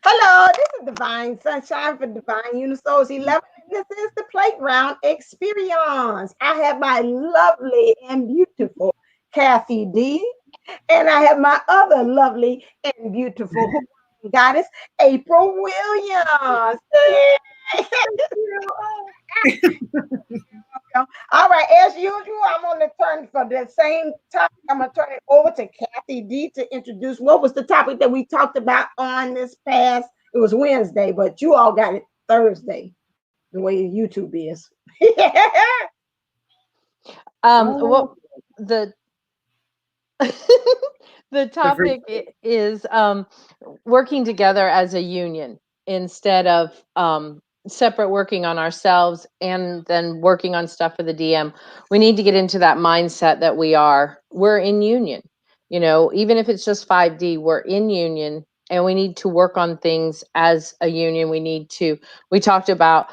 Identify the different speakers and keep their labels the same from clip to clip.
Speaker 1: Hello, this is Divine Sunshine for Divine Unisouls 11. And this is the Playground Experience. I have my lovely and beautiful Kathy D. And I have my other lovely and beautiful Hawaiian goddess, April Williams. All right, as usual, I'm going to turn for the same topic. I'm going to turn it over to Kathy D to introduce what was the topic that we talked about on this past. It was Wednesday, but you all got it Thursday, the way YouTube is.
Speaker 2: Well, the the topic is working together as a union instead of separate working on ourselves and then working on stuff for the DM. We need to get into that mindset that we're in union. You know, even if it's just 5D, we're in union and we need to work on things as a union. We talked about,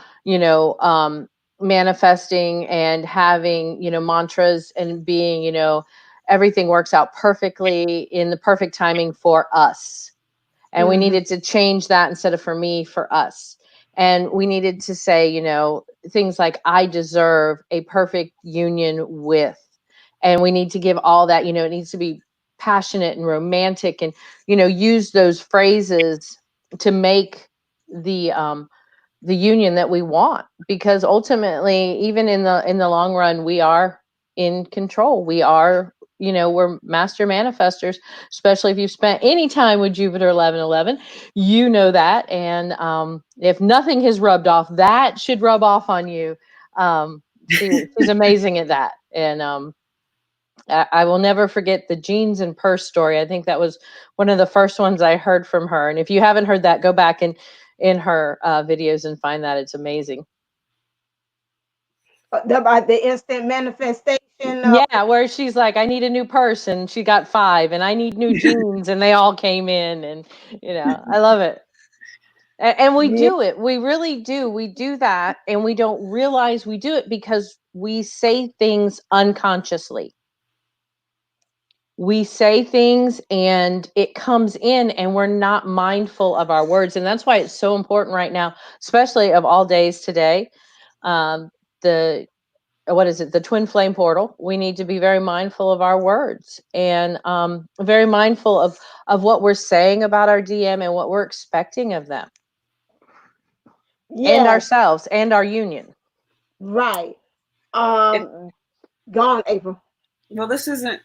Speaker 2: manifesting and having, mantras and being, everything works out perfectly in the perfect timing for us. And we needed to change that instead of for me, for us. And we needed to say, things like, I deserve a perfect union with. And we need to give all that, it needs to be passionate and romantic and, use those phrases to make the union that we want, because ultimately, even in the long run, we are in control. We are, we're master manifestors, especially if you've spent any time with Jupiter 1111, you know that. And if nothing has rubbed off, that should rub off on you. She's amazing at that. And I will never forget the jeans and purse story. I think that was one of the first ones I heard from her. And if you haven't heard that, go back and in her videos and find that. It's amazing.
Speaker 1: About the instant manifestation.
Speaker 2: Yeah, where she's like, I need a new purse, and she got 5, and I need new jeans, and they all came in, and I love it. And we do it. We really do. We do that, and we don't realize we do it because we say things unconsciously. We say things and it comes in and we're not mindful of our words. And that's why it's so important right now, especially of all days today. The what is it? The Twinflame portal. We need to be very mindful of our words and very mindful of what we're saying about our DM and what we're expecting of them. And ourselves and our union.
Speaker 1: Right. Gone, April.
Speaker 3: Well, this isn't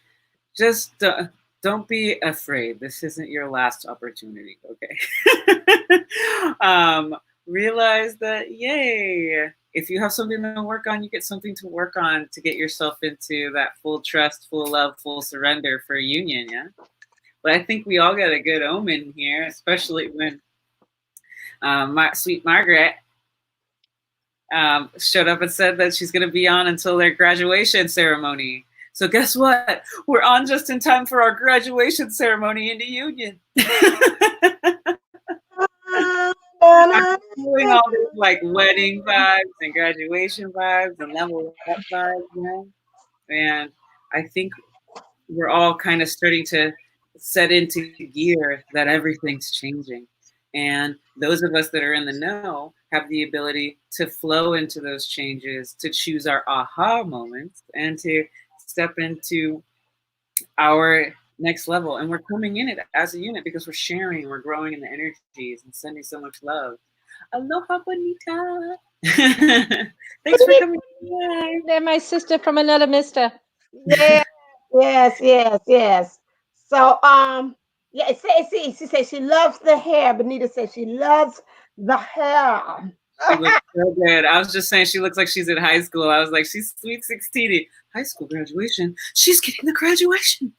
Speaker 3: just don't be afraid. This isn't your last opportunity. Okay. Realize that, yay, if you have something to work on, you get something to work on to get yourself into that full trust, full love, full surrender for a union. Yeah. But I think we all got a good omen here, especially when sweet Margaret showed up and said that she's going to be on until their graduation ceremony. So guess what? We're on just in time for our graduation ceremony into union. I'm feeling all these like wedding vibes and graduation vibes and level up vibes, And I think we're all kind of starting to set into gear that everything's changing. And those of us that are in the know have the ability to flow into those changes, to choose our aha moments, and to step into our next level. And we're coming in it as a unit because we're sharing, we're growing in the energies and sending so much love. Aloha, bonita. Thanks for coming.
Speaker 2: They're my sister from another mister.
Speaker 1: Yeah, yes. So, yeah, she says she loves the hair. Benita says she loves the hair.
Speaker 3: She looks so good. I was just saying she looks like she's in high school. I was like, she's sweet 16. High school graduation. She's getting the graduation.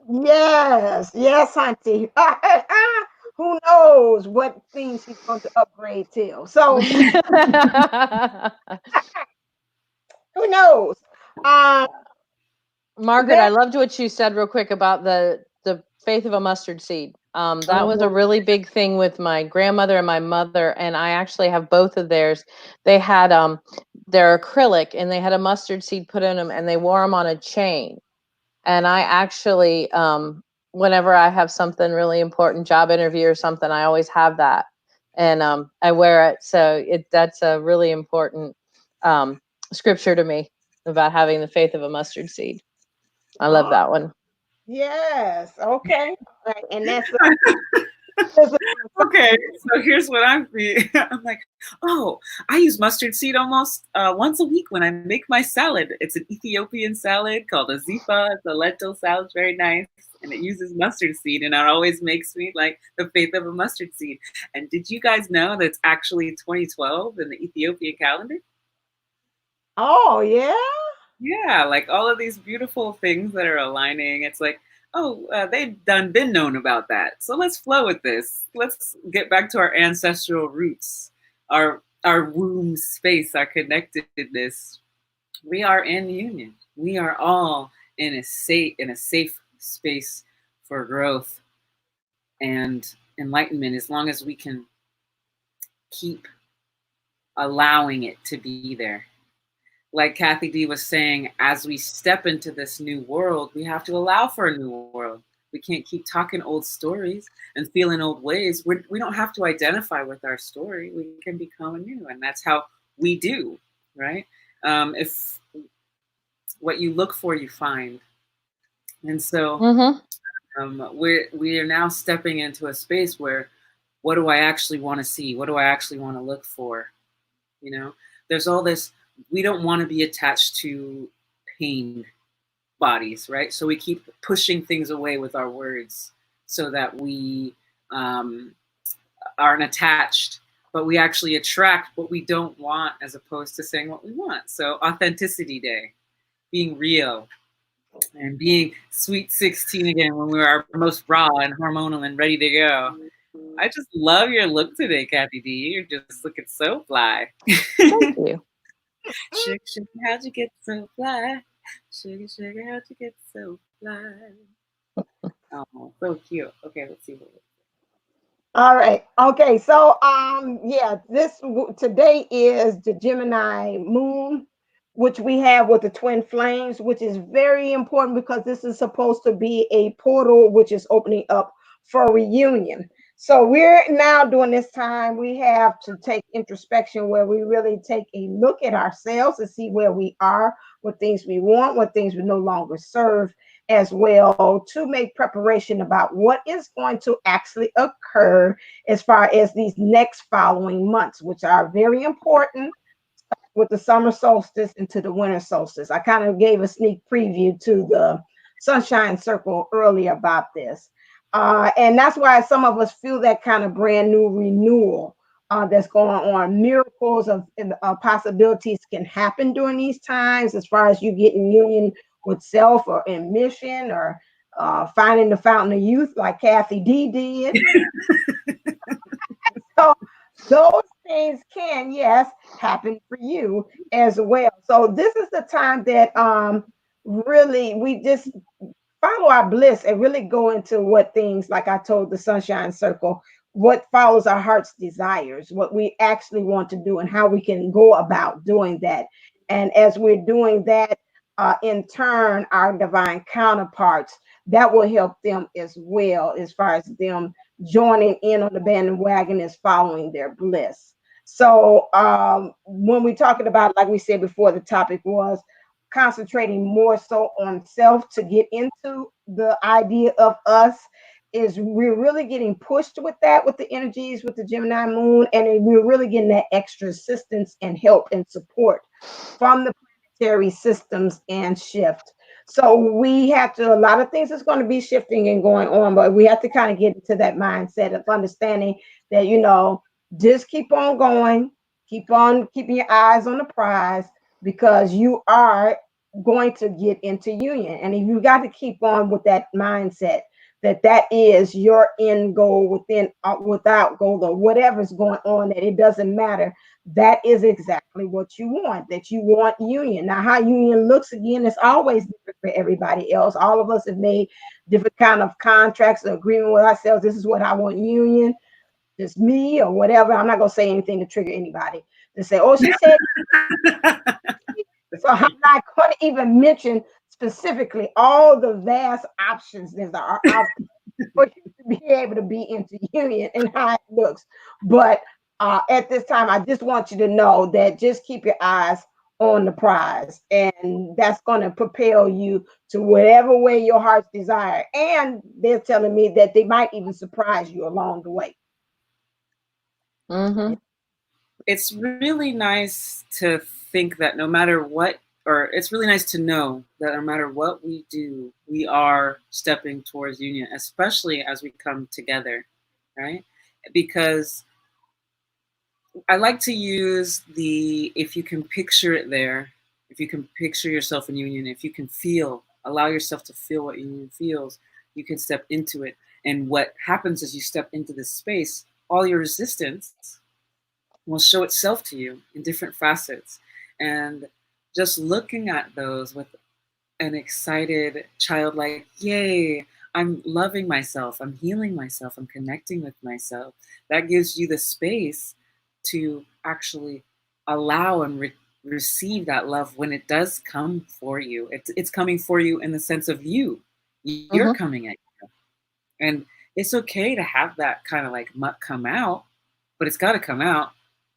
Speaker 1: Yes, auntie. Who knows what things she's going to upgrade to? So who knows?
Speaker 2: Margaret, I loved what you said real quick about the faith of a mustard seed. That was a really big thing with my grandmother and my mother, and I actually have both of theirs. They had their acrylic, and they had a mustard seed put in them, and they wore them on a chain. And I actually whenever I have something really important, job interview or something, I always have that, and I wear it. So that's a really important scripture to me about having the faith of a mustard seed. I love that one.
Speaker 1: Yes. Okay. All right. And that's
Speaker 3: Okay, so here's what I'm feeling. I'm like, oh, I use mustard seed almost once a week when I make my salad. It's an Ethiopian salad called a zifa. It's a lentil salad, it's very nice, and it uses mustard seed, and it always makes me like the faith of a mustard seed. And did you guys know that it's actually 2012 in the Ethiopian calendar?
Speaker 1: oh yeah.
Speaker 3: Yeah, like all of these beautiful things that are aligning. It's like, oh, they've been known about that. So let's flow with this. Let's get back to our ancestral roots, our womb space, our connectedness. We are in union. We are all in a safe space for growth and enlightenment, as long as we can keep allowing it to be there. Like Kathy D was saying, as we step into this new world, we have to allow for a new world. We can't keep talking old stories and feeling old ways. We don't have to identify with our story. We can become anew, and that's how we do, right? If what you look for, you find. And so we are now stepping into a space where, what do I actually want to see? What do I actually want to look for? You know, there's all this. We don't want to be attached to pain bodies, right? So we keep pushing things away with our words so that we aren't attached, but we actually attract what we don't want as opposed to saying what we want. So Authenticity Day, being real and being sweet 16 again when we were our most raw and hormonal and ready to go. I just love your look today, Kathy D. You're just looking so fly.
Speaker 2: Thank you.
Speaker 3: Sugar, sugar, how'd you get so fly? Sugar, sugar, how'd you get so fly? Oh, so cute. Okay, let's see what.
Speaker 1: All right. Okay. So yeah, today is the Gemini moon, which we have with the twin flames, which is very important because this is supposed to be a portal which is opening up for reunion. So we're now during this time, we have to take introspection where we really take a look at ourselves and see where we are, what things we want, what things we no longer serve, as well, to make preparation about what is going to actually occur as far as these next following months, which are very important, with the summer solstice into the winter solstice. I kind of gave a sneak preview to the sunshine circle earlier about this. And that's why some of us feel that kind of brand new renewal that's going on. Miracles of possibilities can happen during these times, as far as you get in union with self or in mission, or finding the fountain of youth like Kathy D did. So those things can, yes, happen for you as well. So this is the time that really we just follow our bliss and really go into what things, like I told the sunshine circle, what follows our heart's desires, what we actually want to do, and how we can go about doing that. And as we're doing that, in turn, our divine counterparts, that will help them as well, as far as them joining in on the bandwagon is following their bliss. So when we're talking about, like we said before, the topic was concentrating more so on self to get into the idea of us, is we're really getting pushed with that, with the energies, with the Gemini moon, and we're really getting that extra assistance and help and support from the planetary systems and shift. So we have to, a lot of things is going to be shifting and going on, but we have to kind of get into that mindset of understanding that, just keep on going, keep on keeping your eyes on the prize, because you are going to get into union. And you got to keep on with that mindset that is your end goal, without goal, or whatever's going on, that it doesn't matter. That is exactly what you want, that you want union. Now, how union looks, again, is always different for everybody else. All of us have made different kind of contracts or agreement with ourselves. This is what I want union. Just me or whatever. I'm not going to say anything to trigger anybody to say, oh, she said. So I'm not going to even mention specifically all the vast options that are out for you to be able to be into union and how it looks. But at this time, I just want you to know that just keep your eyes on the prize, and that's going to propel you to whatever way your heart's desire. And they're telling me that they might even surprise you along the way.
Speaker 2: Mm-hmm.
Speaker 3: It's really nice to think that no matter what, or it's really nice to know that no matter what we do, we are stepping towards union, especially as we come together, right? Because I like to use if you can picture it there, if you can picture yourself in union, if you can allow yourself to feel what union feels, you can step into it. And what happens as you step into this space, all your resistance will show itself to you in different facets. And just looking at those with an excited, childlike, yay, I'm loving myself, I'm healing myself, I'm connecting with myself. That gives you the space to actually allow and receive that love when it does come for you. It's coming for you in the sense of you're
Speaker 2: Mm-hmm.
Speaker 3: coming at you. And it's okay to have that kind of like muck come out, but it's got to come out.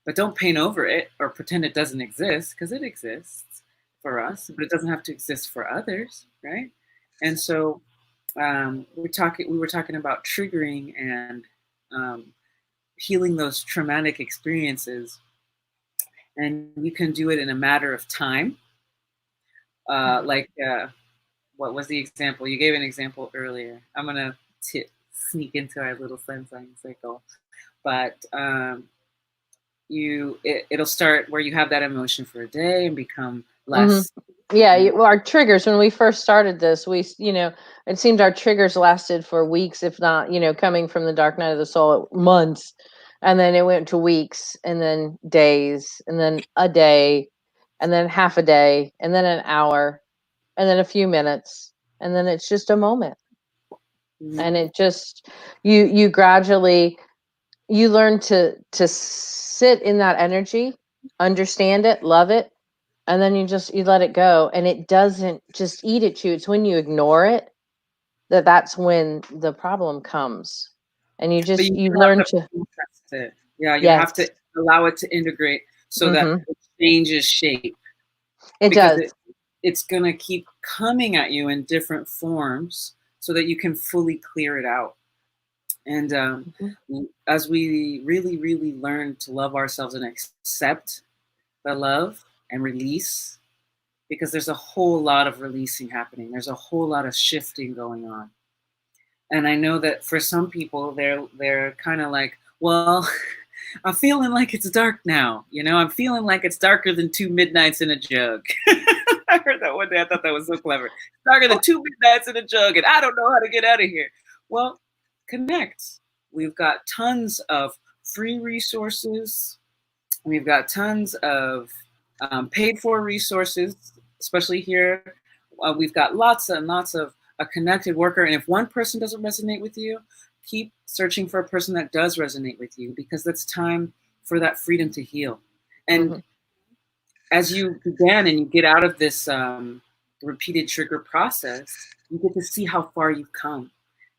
Speaker 3: But don't paint over it or pretend it doesn't exist, because it exists for us, but it doesn't have to exist for others, right? And so we were talking about triggering and healing those traumatic experiences, and you can do it in a matter of time. What was the example? You gave an example earlier. I'm gonna sneak into our little sunshine cycle, but it'll start where you have that emotion for a day and become less.
Speaker 2: Mm-hmm. Yeah, our triggers, when we first started this, it seemed our triggers lasted for weeks, if not, coming from the dark night of the soul, months. And then it went to weeks, and then days, and then a day, and then half a day, and then an hour, and then a few minutes, and then it's just a moment.
Speaker 3: Mm-hmm.
Speaker 2: And it just, you gradually, you learn to sit in that energy, understand it, love it, and then you let it go, and it doesn't just eat at you. It's when you ignore it that's when the problem comes, and you learn to
Speaker 3: process it. Yeah, you have
Speaker 2: yes.
Speaker 3: to allow it to integrate so that it changes shape.
Speaker 2: It
Speaker 3: because
Speaker 2: does.
Speaker 3: It's going to keep coming at you in different forms so that you can fully clear it out. And as we really, really learn to love ourselves and accept the love and release, because there's a whole lot of releasing happening. There's a whole lot of shifting going on. And I know that for some people, they're kind of like, well, I'm feeling like it's dark now. I'm feeling like it's darker than 2 midnights in a jug. I heard that one day. I thought that was so clever. Darker than 2 midnights in a jug, and I don't know how to get out of here. Well, connect. We've got tons of free resources. We've got tons of paid for resources, especially here. We've got lots and lots of a connected worker. And if one person doesn't resonate with you, keep searching for a person that does resonate with you, because it's time for that freedom to heal. And as you began and you get out of this repeated trigger process, you get to see how far you've come.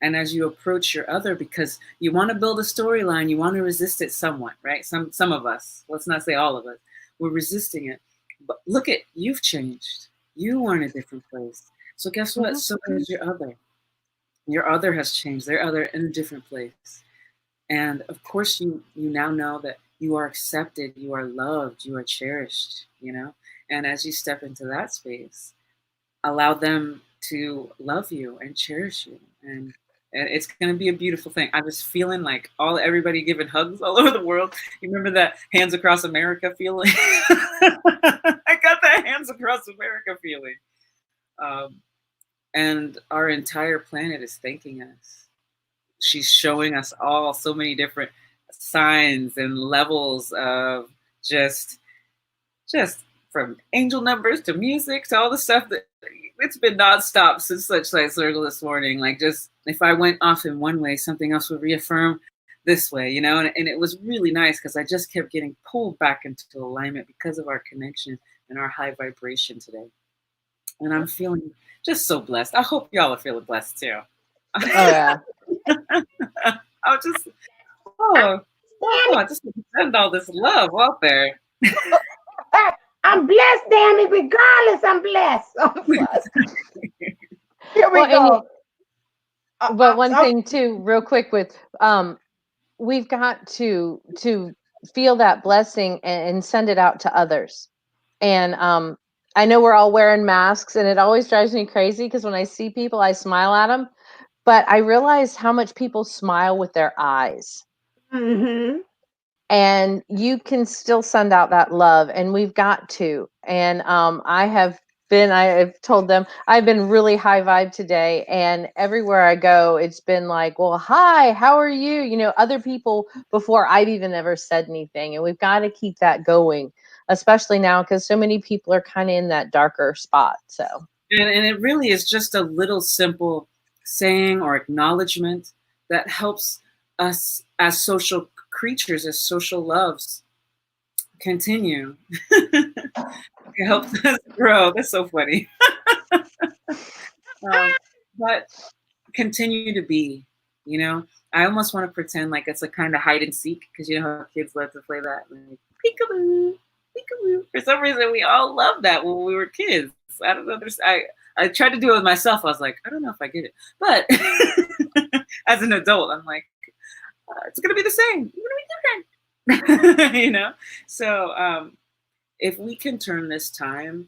Speaker 3: And as you approach your other, because you want to build a storyline, you want to resist it somewhat, right? Some of us, let's not say all of us, we're resisting it. But look at, you've changed. You are in a different place. So guess what? So is your other. Your other has changed. Their other in a different place. And of course, you now know that you are accepted, you are loved, you are cherished, And as you step into that space, allow them to love you and cherish you. And it's going to be a beautiful thing. I was feeling like everybody giving hugs all over the world. You remember that Hands Across America feeling? I got that Hands Across America feeling. And our entire planet is thanking us. She's showing us all so many different signs and levels of just from angel numbers to music to all the stuff that it's been nonstop since Such Light Circle this morning. Like, just if I went off in one way, something else would reaffirm this way, and it was really nice because I just kept getting pulled back into alignment because of our connection and our high vibration today. and I'm feeling just so blessed. I hope y'all are feeling blessed too.
Speaker 2: Oh yeah.
Speaker 3: I'll just just send all this love out there.
Speaker 1: I'm blessed, damn it. Regardless, I'm blessed. I'm blessed. Here we go.
Speaker 2: But one thing too, real quick, with we've got to feel that blessing and send it out to others. And I know we're all wearing masks, and it always drives me crazy because when I see people, I smile at them. But I realize how much people smile with their eyes.
Speaker 1: Mm-hmm.
Speaker 2: And you can still send out that love, and we've got to. And I've told them I've been really high vibe today, and everywhere I go, it's been like, well, hi, how are you? You know, other people before I've even ever said anything. And we've got to keep that going, especially now because so many people are kind of in that darker spot. So,
Speaker 3: and it really is just a little simple saying or acknowledgement that helps us as social creatures, as social loves, continue. It helps us grow. That's so funny. But continue to be, you know, I almost want to pretend like it's a kind of hide and seek, because you know how kids love to play that, like peekaboo, peekaboo. For some reason, we all loved that when we were kids. I don't understand. I tried to do it with myself. I was like, I don't know if I get it, but as an adult, I'm like, it's gonna be the same. It's gonna be different, you know. So if we can turn this time,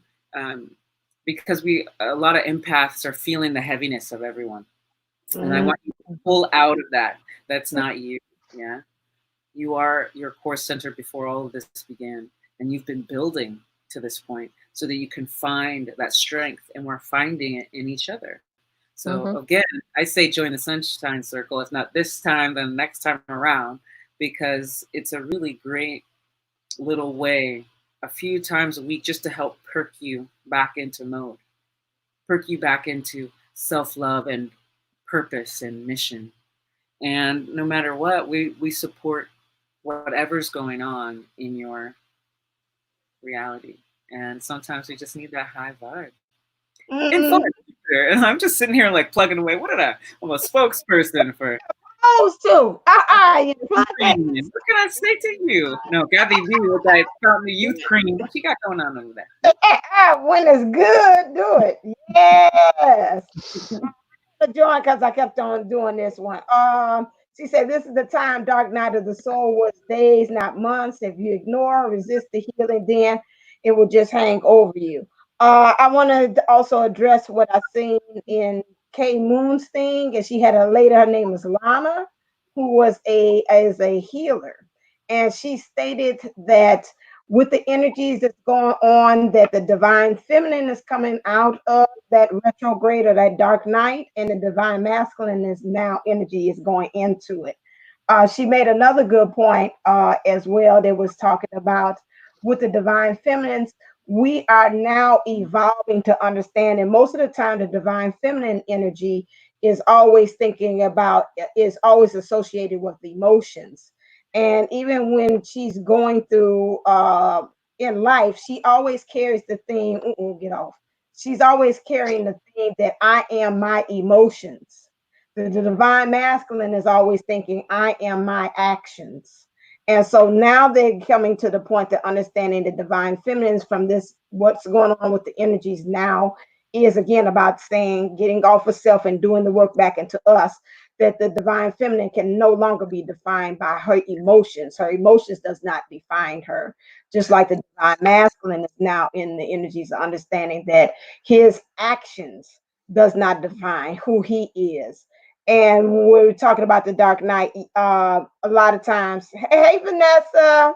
Speaker 3: because a lot of empaths are feeling the heaviness of everyone. And I want you to pull out of that. That's not you. Yeah. You are your core center before all of this began. And you've been building to this point so that you can find that strength. And we're finding it in each other. So again, I say join the Sunshine Circle. If not this time, then next time around, because it's a really great little way, a few times a week, just to help perk you back into mode, perk you back into self-love and purpose and mission. And no matter what, we support whatever's going on in your reality. And sometimes we just need that high vibe. And fun. And I'm just sitting here like plugging away. I'm a spokesperson for
Speaker 1: those two.
Speaker 3: What can I say to you? No, Gabby V with that fountain youth cream. What you got going on over there?
Speaker 1: When it's good, do it. Yes. Join because I kept on doing this one. She said, this is the time, dark night of the soul, was days, not months. If you ignore or resist the healing, then it will just hang over you. I want to also address what I seen in K Moon's thing, and she had a lady, her name was Lana, who was a healer. And she stated that with the energies that's going on, that the divine feminine is coming out of that retrograde or that dark night, and the divine masculine is now energy is going into it. She made another good point as well. That was talking about with the divine feminines, we are now evolving to understand, and most of the time the divine feminine energy is always associated with emotions. And even when she's going through in life, she always carries the theme, get off. She's always carrying the theme that I am my emotions. The divine masculine is always thinking, I am my actions. And so now they're coming to the point to understanding the divine feminines from this, what's going on with the energies now is again about saying, getting off of self and doing the work back into us, that the divine feminine can no longer be defined by her emotions. Her emotions does not define her. Just like the divine masculine is now in the energies of understanding that his actions does not define who he is. And when we're talking about the dark night, a lot of times, hey Vanessa,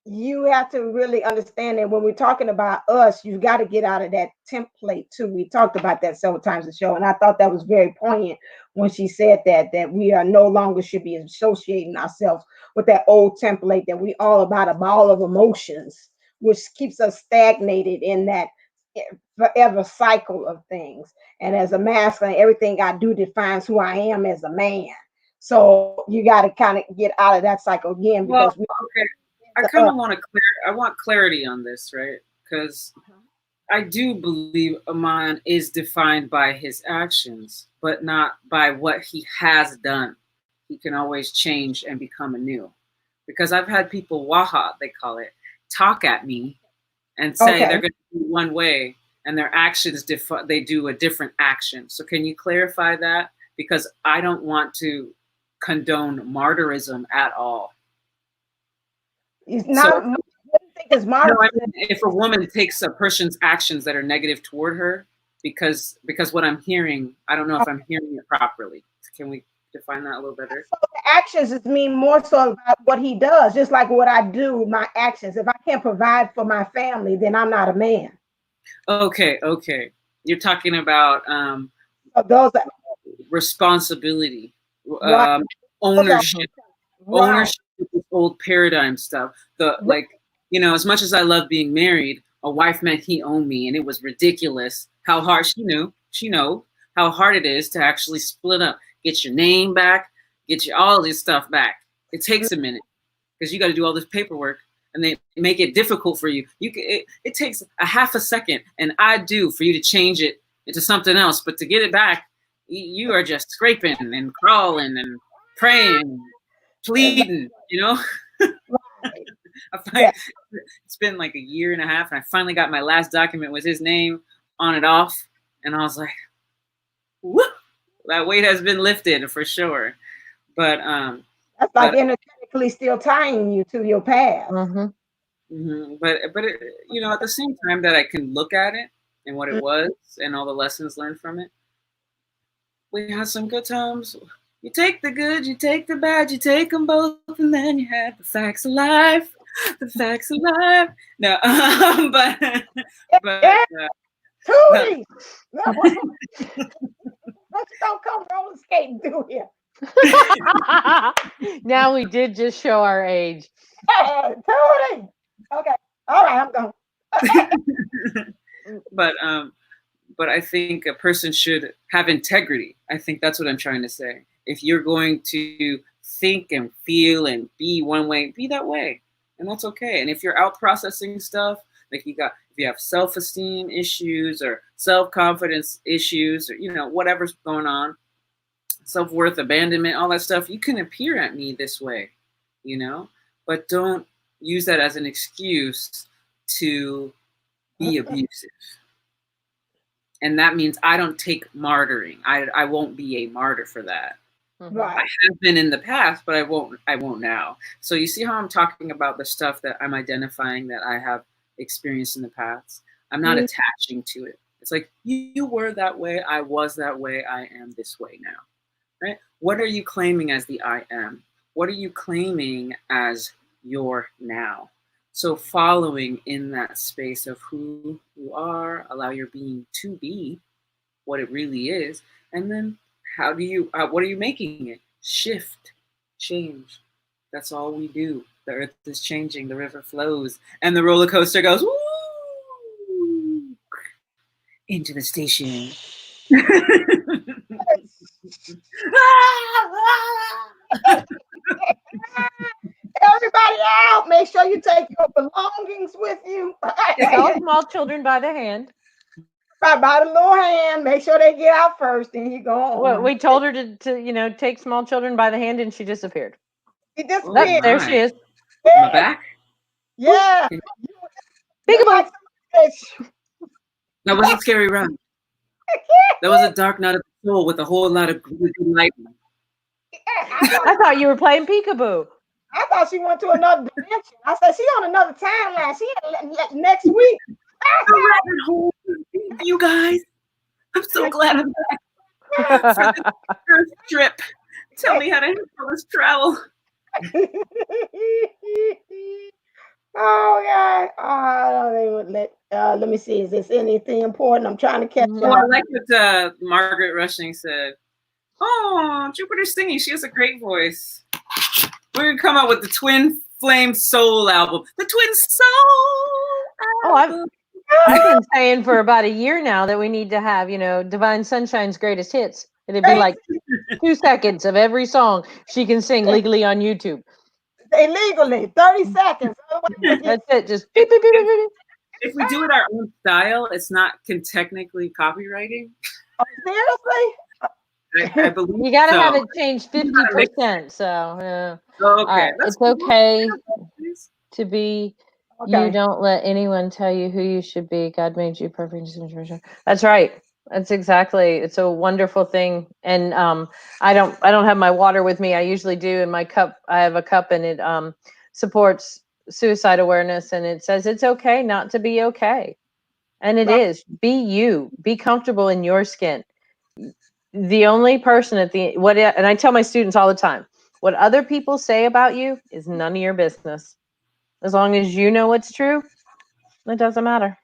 Speaker 1: you have to really understand that when we're talking about us, you've got to get out of that template too. We talked about that several times in the show, and I thought that was very poignant when she said that we are no longer should be associating ourselves with that old template, that we all about a ball of emotions, which keeps us stagnated in that forever cycle of things. And as a masculine, everything I do defines who I am as a man. So you got to kind of get out of that cycle again, because
Speaker 3: I kind of want clarity on this, right? because I do believe a man is defined by his actions, but not by what he has done. He can always change and become anew. Because I've had people, waha, they call it, talk at me and say they're going to do one way and their actions, they do a different action. So can you clarify that? Because I don't want to condone martyrism at all.
Speaker 1: It's not. What do you think is martyrism?
Speaker 3: No, I mean, if a woman takes a person's actions that are negative toward her, because what I'm hearing, I don't know if I'm hearing it properly. Can we define that a little better?
Speaker 1: So the actions is mean more so about what he does, just like what I do, my actions. If I can't provide for my family, then I'm not a man.
Speaker 3: Okay. You're talking about
Speaker 1: So those are
Speaker 3: responsibility,
Speaker 1: right.
Speaker 3: ownership.
Speaker 1: Right.
Speaker 3: Ownership is old paradigm stuff. Like, you know, as much as I love being married, a wife meant he owned me, and it was ridiculous how hard she know how hard it is to actually split up, get your name back, get you all this stuff back. It takes a minute because you got to do all this paperwork, and they make it difficult for you. It takes a half a second, and I do for you to change it into something else, but to get it back, you are just scraping and crawling and praying, pleading, you know. It's been like a year and a half, and I finally got my last document with his name on it off, and I was like, whoop, that weight has been lifted for sure. But
Speaker 1: that's like energetically still tying you to your past.
Speaker 3: But it, you know, at the same time that I can look at it and what it was and all the lessons learned from it, we had some good times. You take the good, you take the bad, you take them both, and then you had the facts of life. The facts of life. No, but
Speaker 1: Tootie! Let's don't come roller skating through here.
Speaker 2: Now we did just show our age.
Speaker 1: Hey, Tootie! Okay, all right, I'm going.
Speaker 3: But I think a person should have integrity. I think that's what I'm trying to say. If you're going to think and feel and be one way, be that way. And that's okay. And if you're out processing stuff, like if you have self-esteem issues or self-confidence issues, or, you know, whatever's going on, self-worth, abandonment, all that stuff, you can appear at me this way, you know, but don't use that as an excuse to be abusive. And that means I don't take martyring. I won't be a martyr for that.
Speaker 1: Right.
Speaker 3: I have been in the past, but I won't now. So you see how I'm talking about the stuff that I'm identifying that I have experienced in the past? I'm not attaching to it. It's like, you were that way, I was that way, I am this way now. Right? What are you claiming as the I am? What are you claiming as your now? So following in that space of who you are, allow your being to be what it really is, and then what are you making it? Shift, change. That's all we do. The earth is changing, the river flows, and the roller coaster goes woo, into the station.
Speaker 1: Everybody out. Make sure you take your belongings with you.
Speaker 2: Take all small children by the hand.
Speaker 1: By the little hand. Make sure they get out first, and you go on.
Speaker 2: Well, we told her to take small children by the hand, and she disappeared.
Speaker 1: She disappeared.
Speaker 2: There she is.
Speaker 3: My back?
Speaker 1: Yeah.
Speaker 2: Peekaboo.
Speaker 3: That was a scary run. That was a dark night of the soul with a whole lot of good light.
Speaker 2: I thought you were playing peekaboo.
Speaker 1: I thought she went to another dimension. I said, she on another timeline. She next week.
Speaker 3: You guys, I'm so glad I'm back for this Earth trip. Tell me how to handle this travel.
Speaker 1: Oh God! Oh, let me see. Is this anything important? I'm trying to catch up.
Speaker 3: I like what Margaret Rushing said. Oh, Jupiter's singing. She has a great voice. We're gonna come out with the Twinflame Soul album. The Twin Soul album.
Speaker 2: I've been saying for about a year now that we need to have, Divine Sunshine's greatest hits. It'd be like 2 seconds of every song she can sing legally on YouTube.
Speaker 1: Illegally, 30 seconds.
Speaker 2: That's it. Just beep, beep, beep, beep, beep.
Speaker 3: if we do it our own style, it's not technically copywriting.
Speaker 1: Oh, seriously?
Speaker 3: I believe
Speaker 2: You got to
Speaker 3: so.
Speaker 2: have it changed 50%. So,
Speaker 3: Okay,
Speaker 2: it's okay
Speaker 3: cool.
Speaker 2: to be.
Speaker 1: Okay.
Speaker 2: You don't let anyone tell you who you should be. God made you perfect. That's right. That's exactly. It's a wonderful thing. And I don't have my water with me. I usually do in my cup. I have a cup, and it supports suicide awareness, and it says it's okay not to be okay. And it
Speaker 1: Right.
Speaker 2: is. Be you. Be comfortable in your skin. The only person and I tell my students all the time, what other people say about you is none of your business. As long as you know what's true, it doesn't matter.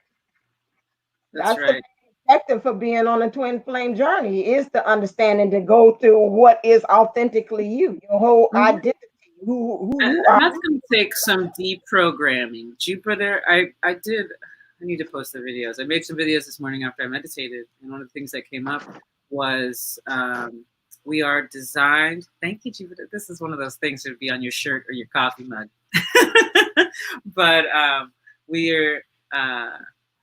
Speaker 3: That's
Speaker 1: That's the
Speaker 3: right.
Speaker 1: perspective for being on a twin flame journey, is the understanding to go through what is authentically you, your whole
Speaker 2: Mhm.
Speaker 1: identity, who
Speaker 3: And
Speaker 1: you are.
Speaker 3: that's going to take some deprogramming. Jupiter, I need to post the videos. I made some videos this morning after I meditated, and one of the things that came up was we are designed. Thank you, Jupiter. This is one of those things that would be on your shirt or your coffee mug. But we are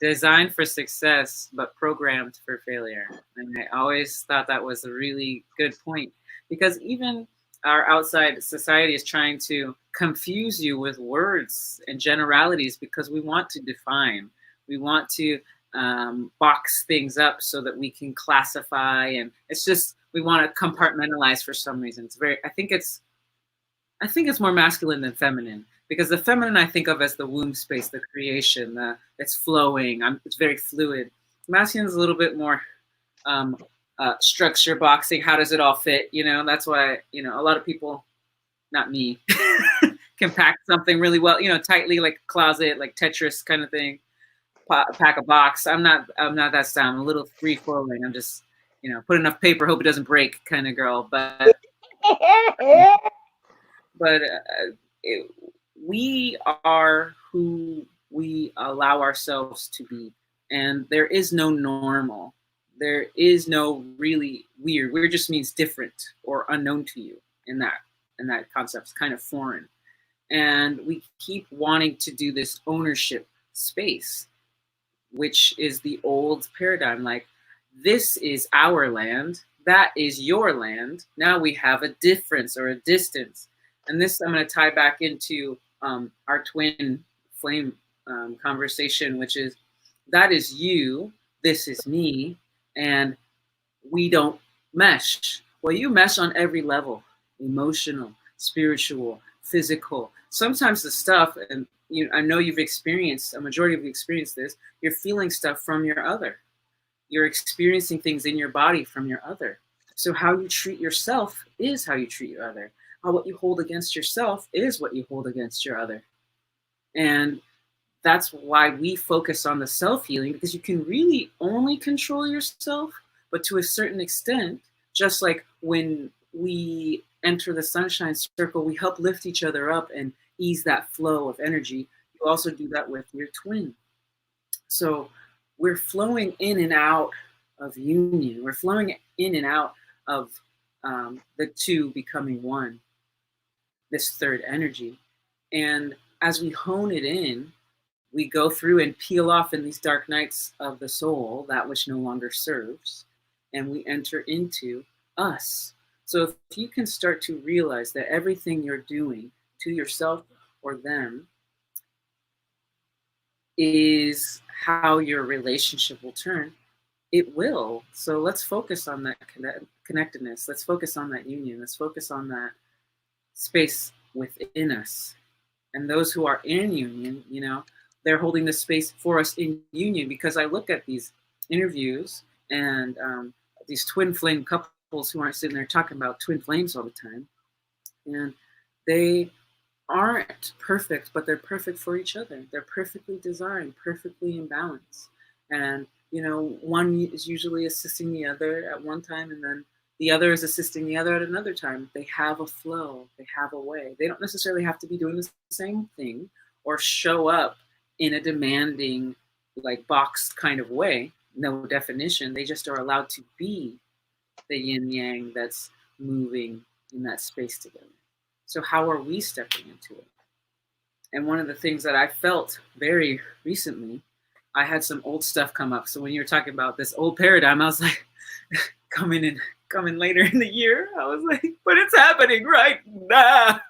Speaker 3: designed for success, but programmed for failure. And I always thought that was a really good point, because even our outside society is trying to confuse you with words and generalities, because we want to define, we want to box things up so that we can classify, and it's just, we want to compartmentalize for some reason. It's very, I think it's more masculine than feminine, because the feminine I think of as the womb space, the creation, it's flowing, it's very fluid. Masculine is a little bit more structure, boxing, how does it all fit? That's why, a lot of people, not me, can pack something really well, tightly, like a closet, like Tetris kind of thing, pack a box. I'm not that style. I'm a little free flowing. I'm just, put enough paper, hope it doesn't break kind of girl. But we are who we allow ourselves to be, and there is no normal. There is no really weird. Weird just means different or unknown to you. In that concept, it's kind of foreign, and we keep wanting to do this ownership space, which is the old paradigm. Like, this is our land, that is your land. Now we have a difference or a distance. And this I'm going to tie back into our twin flame conversation, which is, that is you, this is me, and we don't mesh. Well, you mesh on every level: emotional, spiritual, physical. Sometimes the stuff, and I know you've experienced, a majority of you experienced this, you're feeling stuff from your other. You're experiencing things in your body from your other. So how you treat yourself is how you treat your other. What you hold against yourself is what you hold against your other. And that's why we focus on the self-healing, because you can really only control yourself, but to a certain extent, just like when we enter the sunshine circle, we help lift each other up and ease that flow of energy. You also do that with your twin. So we're flowing in and out of union. We're flowing in and out of the two becoming one, this third energy. And as we hone it in, we go through and peel off in these dark nights of the soul that which no longer serves, and we enter into us. So if you can start to realize that everything you're doing to yourself or them is how your relationship will turn, it will. So let's focus on that connectedness. Let's focus on that union. Let's focus on that space within us. And those who are in union, they're holding the space for us in union, because I look at these interviews and these twin flame couples who aren't sitting there talking about twin flames all the time. And they aren't perfect, but they're perfect for each other. They're perfectly designed, perfectly in balance. And, one is usually assisting the other at one time, and then the other is assisting the other at another time. They have a flow. They have a way. They don't necessarily have to be doing the same thing or show up in a demanding, like, box kind of way. No definition. They just are allowed to be the yin yang that's moving in that space together. So how are we stepping into it? And one of the things that I felt very recently I had some old stuff come up. So when you were talking about this old paradigm, I was like, coming later in the year. I was like, but it's happening right now.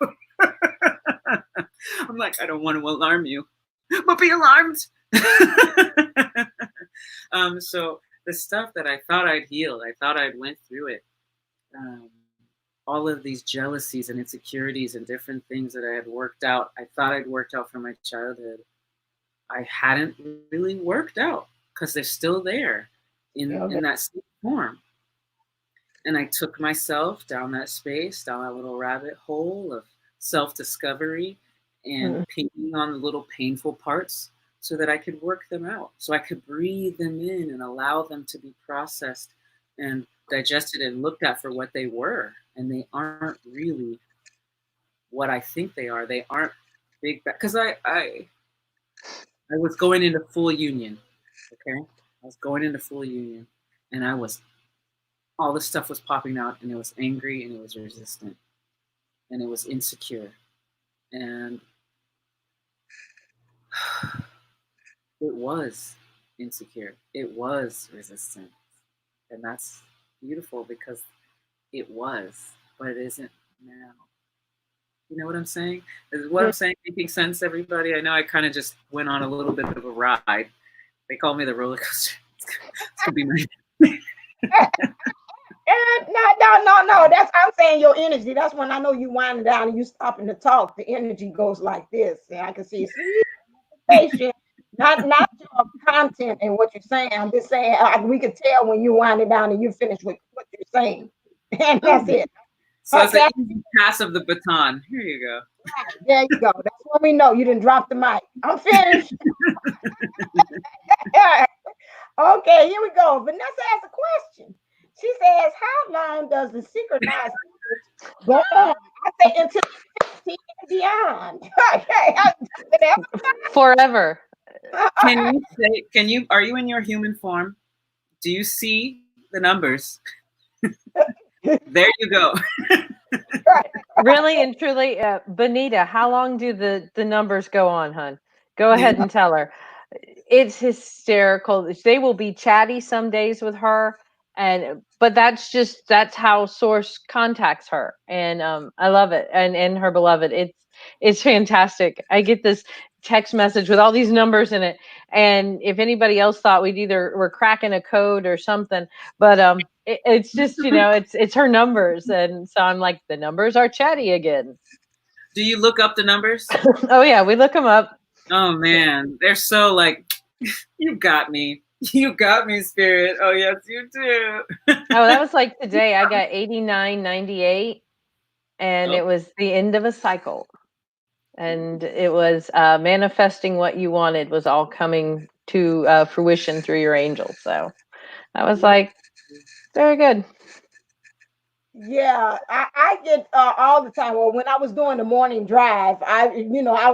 Speaker 3: I'm like, I don't want to alarm you, but be alarmed. So the stuff that I thought I'd healed, I thought I'd went through it. All of these jealousies and insecurities and different things that I had worked out, I thought I'd worked out from my childhood. I hadn't really worked out because they're still there in that same form. And I took myself down that space, down that little rabbit hole of self-discovery and picking on the little painful parts so that I could work them out, so I could breathe them in and allow them to be processed and digested and looked at for what they were. And they aren't really what I think they are. They aren't big, because I was going into full union, okay? I was going into full union, and all this stuff was popping out, and it was angry, and it was resistant, and it was insecure. And it was insecure. It was resistant. And that's beautiful because it was, but it isn't now. You know what I'm saying? Is what I'm saying making sense, everybody? I know I kind of just went on a little bit of a ride. They call me the roller coaster. It's gonna be my
Speaker 1: No. That's I'm saying your energy. That's when I know you winding down and you stopping to talk. The energy goes like this. And I can see patient, not your content and what you're saying. I'm just saying we can tell when you winding down and you finish with what you're saying. And that's it.
Speaker 3: So it's an easy pass of the baton. Here you go.
Speaker 1: There you go. That's when we know you didn't drop the mic. I'm finished. Okay, here we go. Vanessa has a question. She says, how long does the synchronized go on? I say until 15 and beyond.
Speaker 2: Forever.
Speaker 3: Are you in your human form? Do you see the numbers? There you go.
Speaker 2: Really and truly, Benita, how long do the numbers go on, hon? Go ahead and tell her. It's hysterical. They will be chatty some days with her, but that's how Source contacts her, and I love it, and her beloved. It's fantastic. I get this text message with all these numbers in it, and if anybody else thought we're cracking a code or something, but it's just it's her numbers, and so I'm like, the numbers are chatty again.
Speaker 3: Do you look up the numbers?
Speaker 2: Oh yeah, we look them up.
Speaker 3: Oh man, they're so like, you got me. You got me, Spirit. Oh yes, you do.
Speaker 2: Oh, that was like today. I got 8998, and it was the end of a cycle. And it was manifesting what you wanted was all coming to fruition through your angels. So I was like, very good.
Speaker 1: Yeah, I get all the time. Well, when I was doing the morning drive, I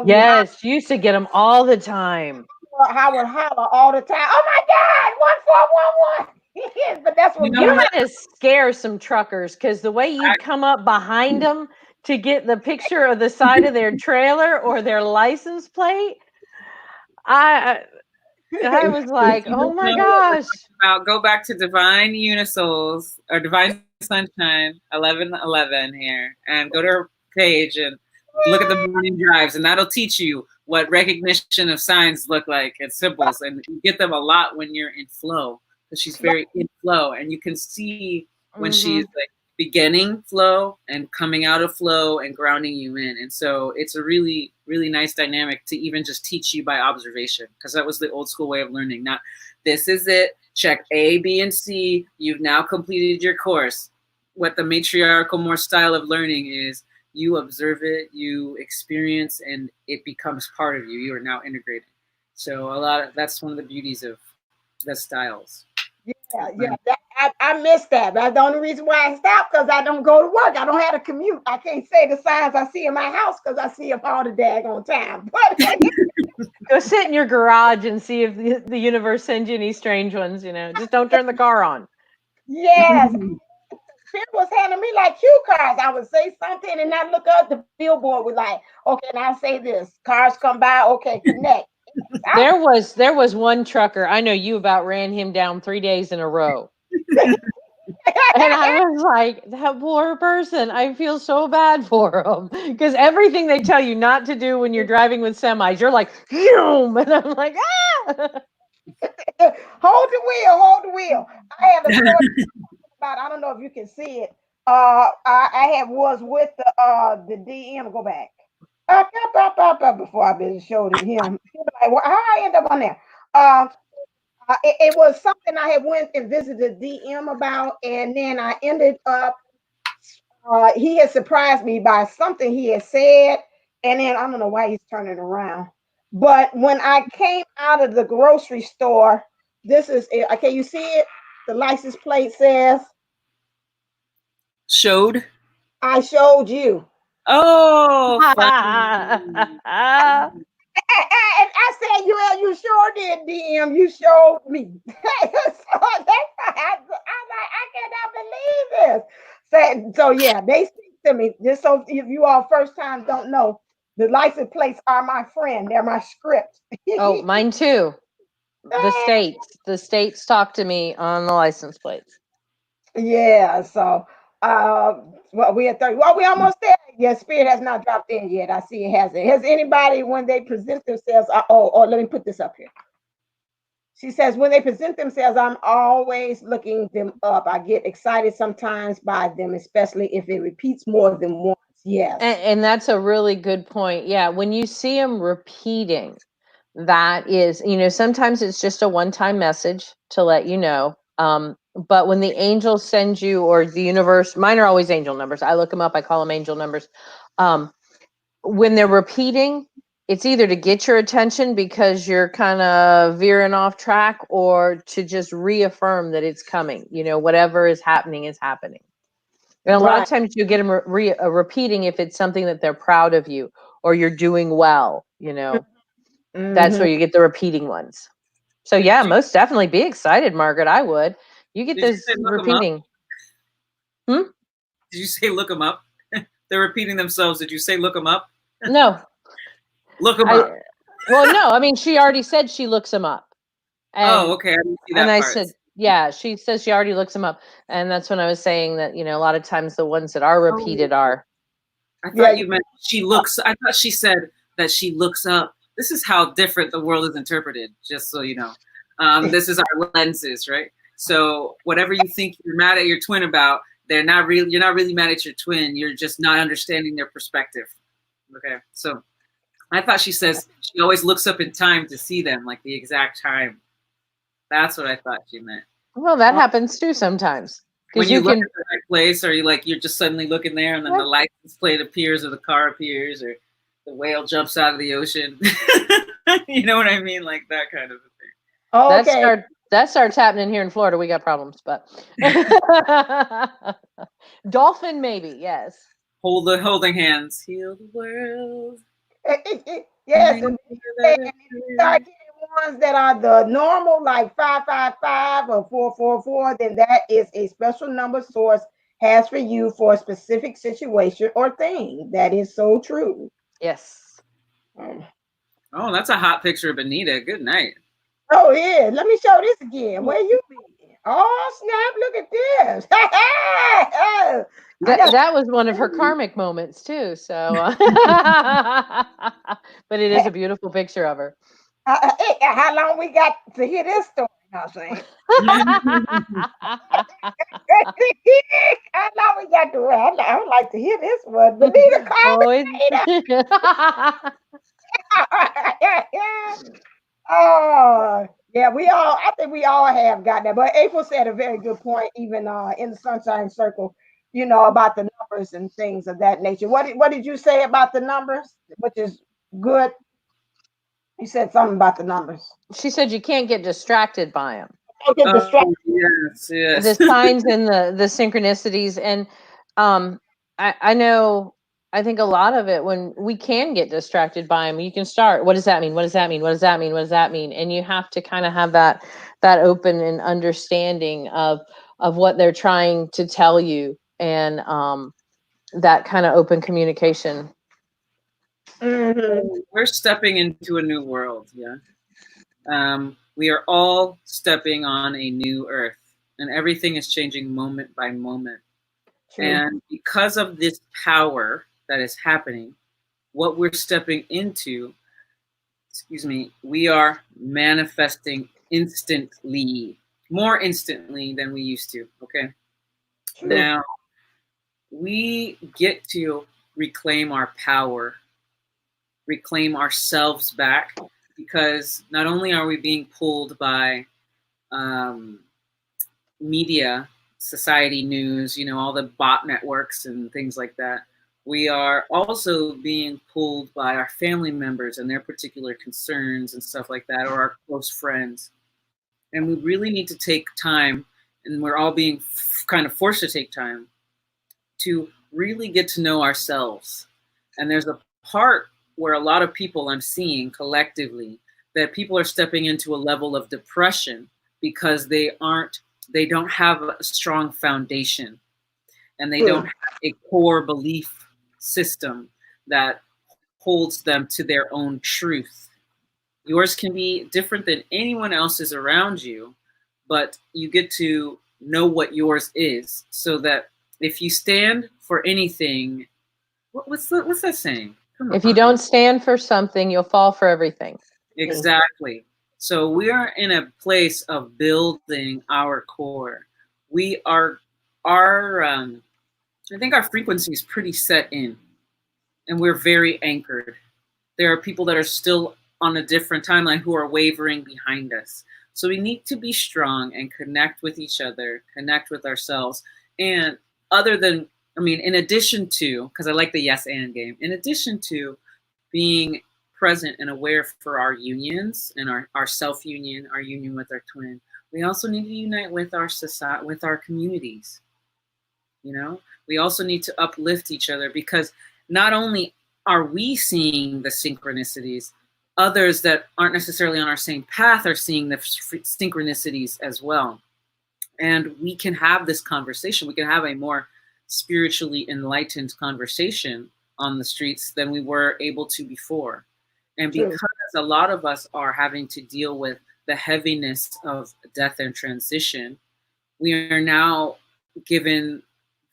Speaker 2: Yes, you used to get them all the time.
Speaker 1: I would holler all the time. Oh my God, 1411. But that's what
Speaker 2: you had to scare some truckers, because the way you'd come up behind them to get the picture of the side of their trailer or their license plate, I was like, oh my gosh.
Speaker 3: Go back to Divine Unisouls or Divine Sunshine 1111 here, and go to her page and look at the morning drives, and that'll teach you what recognition of signs look like and symbols, and you get them a lot when you're in flow, because she's very in flow, and you can see when she's like beginning flow and coming out of flow and grounding you in. And so it's a really, really nice dynamic to even just teach you by observation, because that was the old school way of learning. Not, this is it, check A, B, and C, you've now completed your course. What the matriarchal more style of learning is, you observe it, you experience, and it becomes part of you. You are now integrated. So that's one of the beauties of the styles.
Speaker 1: Yeah. I missed that. That's the only reason why I stopped, because I don't go to work. I don't have to commute. I can't say the signs I see in my house because I see them all the daggone time. But
Speaker 2: go sit in your garage and see if the universe sends you any strange ones. Just don't turn the car on.
Speaker 1: Yes. Spirit was handing me like cue cards. I would say something and I look up, the billboard was like, okay, now say this. Cars come by, okay, connect.
Speaker 2: There was one trucker, I know you about ran him down 3 days in a row. And I was like, that poor person, I feel so bad for him. Because everything they tell you not to do when you're driving with semis, you're like, Phew! And I'm like, ah.
Speaker 1: Hold the wheel. I have a story about, I don't know if you can see it. I was with the DM. Go back. Before I been showed it him. He was like, well, how I end up on there? It was something I had went and visited DM about, and then I ended up. He had surprised me by something he had said, and then I don't know why he's turning around. But when I came out of the grocery store, this is it. Okay, you see it? The license plate says
Speaker 3: Showed.
Speaker 1: I showed you.
Speaker 3: Oh, funny.
Speaker 1: And I said, you sure did, DM. You showed me. So I cannot believe this. So yeah, they speak to me. Just so if you all first time don't know, the license plates are my friend. They're my script.
Speaker 2: Oh, mine too. The states talk to me on the license plates.
Speaker 1: Yeah, so well, we at 30. Well, we almost there. Yeah, Spirit has not dropped in yet. I see it hasn't. Has anybody when they present themselves? Let me put this up here. She says, when they present themselves, I'm always looking them up. I get excited sometimes by them, especially if it repeats more than once. Yes.
Speaker 2: And that's a really good point. Yeah, when you see them repeating, that is, sometimes it's just a one-time message to let you know. But when the angels send you, or the universe, mine are always angel numbers. I look them up. I call them angel numbers. When they're repeating, it's either to get your attention because you're kind of veering off track, or to just reaffirm that it's coming. Whatever is happening is happening. And a lot of times you get them repeating if it's something that they're proud of you, or you're doing well. That's where you get the repeating ones. So yeah, most definitely be excited, Margaret. I would. You get those repeating.
Speaker 3: Did you say look them up? They're repeating themselves. Did you say look them up?
Speaker 2: No.
Speaker 3: Look them up.
Speaker 2: Well, no. I mean, she already said she looks them up. And,
Speaker 3: okay. I didn't see that
Speaker 2: and I
Speaker 3: part.
Speaker 2: said, yeah, she says she already looks them up. And that's when I was saying that, a lot of times the ones that are repeated are.
Speaker 3: I thought you meant she looks. I thought she said that she looks up. This is how different the world is interpreted, just so you know. This is our lenses, right? So whatever you think you're mad at your twin about, you're not really mad at your twin. You're just not understanding their perspective. Okay. So I thought she says she always looks up in time to see them, like the exact time. That's what I thought she meant.
Speaker 2: Well, that happens too sometimes.
Speaker 3: When you look at the right place, or you're just suddenly looking there, and then the license plate appears, or the car appears, or the whale jumps out of the ocean. You know what I mean? Like that kind of a thing.
Speaker 1: Oh, okay.
Speaker 2: That starts happening here in Florida. We got problems, but dolphin, maybe, yes.
Speaker 3: Holding hands. Heal the world.
Speaker 1: Yes, and you start getting ones that are the normal, like 555 or 444, then that is a special number source has for you for a specific situation or thing. That is so true.
Speaker 2: Yes.
Speaker 3: Oh, that's a hot picture of Benita. Good night.
Speaker 1: Oh, yeah. Let me show this again. Where you be? Oh, snap. Look at this.
Speaker 2: That was one of her karmic moments, too. So, but it is a beautiful picture of her.
Speaker 1: How long we got to hear this story? How long we got to? I would like to hear this one. Benita, oh, yeah, I think we all have got that. But April said a very good point, even in the Sunshine Circle, about the numbers and things of that nature. What did you say about the numbers, which is good? You said something about the numbers.
Speaker 2: She said you can't get distracted by them.
Speaker 3: Yes.
Speaker 2: The signs and the synchronicities. And I know, I think a lot of it, when we can get distracted by them, you can start, what does that mean? What does that mean? What does that mean? What does that mean? And you have to kind of have that open and understanding of what they're trying to tell you, and that kind of open communication.
Speaker 3: We're stepping into a new world. Yeah. We are all stepping on a new earth, and everything is changing moment by moment.
Speaker 1: True.
Speaker 3: And because of this power that is happening, what we're stepping into, we are manifesting instantly, more instantly than we used to. Okay.
Speaker 1: True.
Speaker 3: Now, we get to reclaim our power, reclaim ourselves back, because not only are we being pulled by media, society news, all the bot networks and things like that, we are also being pulled by our family members and their particular concerns and stuff like that, or our close friends. And we really need to take time, and we're all being kind of forced to take time to really get to know ourselves. And there's a part where a lot of people I'm seeing collectively that people are stepping into a level of depression because they don't have a strong foundation, and they don't have a core belief system that holds them to their own truth. Yours can be different than anyone else's around you, but you get to know what yours is, so that if you stand for anything, what's that saying?
Speaker 2: If you don't stand for something, you'll fall for everything.
Speaker 3: Exactly. So we are in a place of building our core. I think our frequency is pretty set in, and we're very anchored. There are people that are still on a different timeline who are wavering behind us. So we need to be strong and connect with each other, connect with ourselves. And in addition to, because I like the yes and game, in addition to being present and aware for our unions and our self-union, our union with our twin, we also need to unite with our society, with our communities. We also need to uplift each other, because not only are we seeing the synchronicities, others that aren't necessarily on our same path are seeing the synchronicities as well. And we can have this conversation. We can have a more spiritually enlightened conversation on the streets than we were able to before. And because a lot of us are having to deal with the heaviness of death and transition, we are now given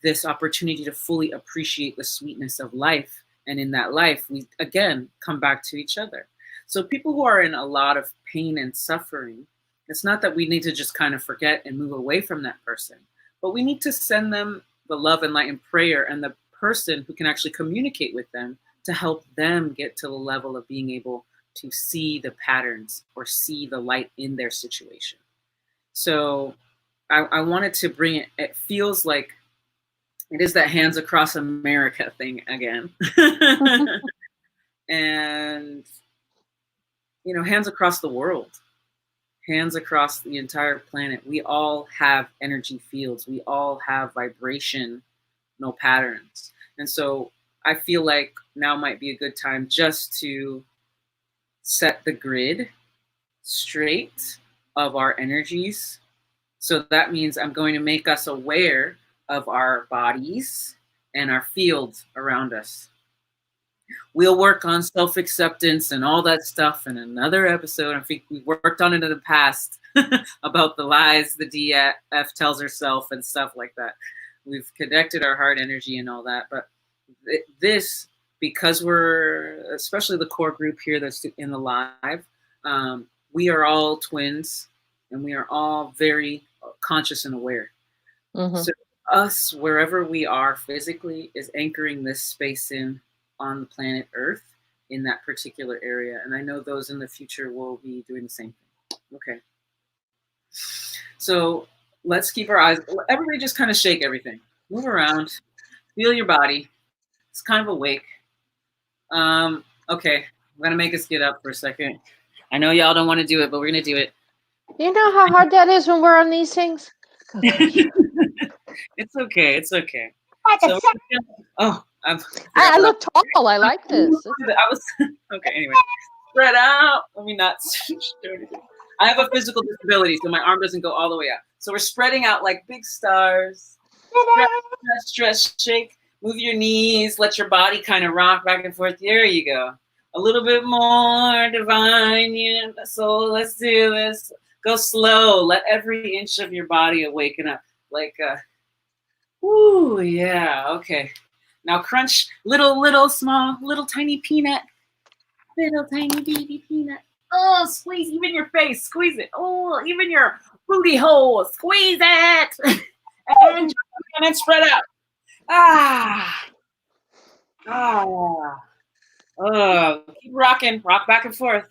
Speaker 3: this opportunity to fully appreciate the sweetness of life. And in that life, we again come back to each other. So people who are in a lot of pain and suffering, it's not that we need to just kind of forget and move away from that person, but we need to send them the love and light and prayer, and the person who can actually communicate with them to help them get to the level of being able to see the patterns or see the light in their situation. So I wanted to bring it. It feels like it is that Hands Across America thing again. And, hands across the world, hands across the entire planet. We all have energy fields. We all have vibrational patterns. And so I feel like now might be a good time just to set the grid straight of our energies. So that means I'm going to make us aware of our bodies and our fields around us. We'll work on self-acceptance and all that stuff in another episode. I think we worked on it in the past about the lies the DF tells herself and stuff like that. We've connected our heart energy and all that. But this, because we're, especially the core group here that's in the live, we are all twins, and we are all very conscious and aware. Mm-hmm. So us, wherever we are physically, is anchoring this space in on the planet Earth in that particular area. And I know those in the future will be doing the same thing. Okay. So let's keep our eyes, everybody just kind of shake everything. Move around, feel your body. It's kind of awake. Okay, I'm gonna make us get up for a second. I know y'all don't want to do it, but we're gonna do it.
Speaker 2: You know how hard that is when we're on these things?
Speaker 3: It's okay, it's okay. So,
Speaker 2: I look tall. I like this.
Speaker 3: Okay. Anyway, spread out. Let me not show anything. I have a physical disability, so my arm doesn't go all the way out. So we're spreading out like big stars. Stretch, shake. Move your knees. Let your body kind of rock back and forth. There you go. A little bit more, divine. Yeah. So let's do this. Go slow. Let every inch of your body awaken up. Like, whoo, yeah, okay. Now crunch little, small, little tiny peanut. Little tiny baby peanut. Oh, squeeze even your face. Squeeze it. Oh, even your booty hole. Squeeze it. And then spread out. Ah. Ah. Oh, keep rocking. Rock back and forth.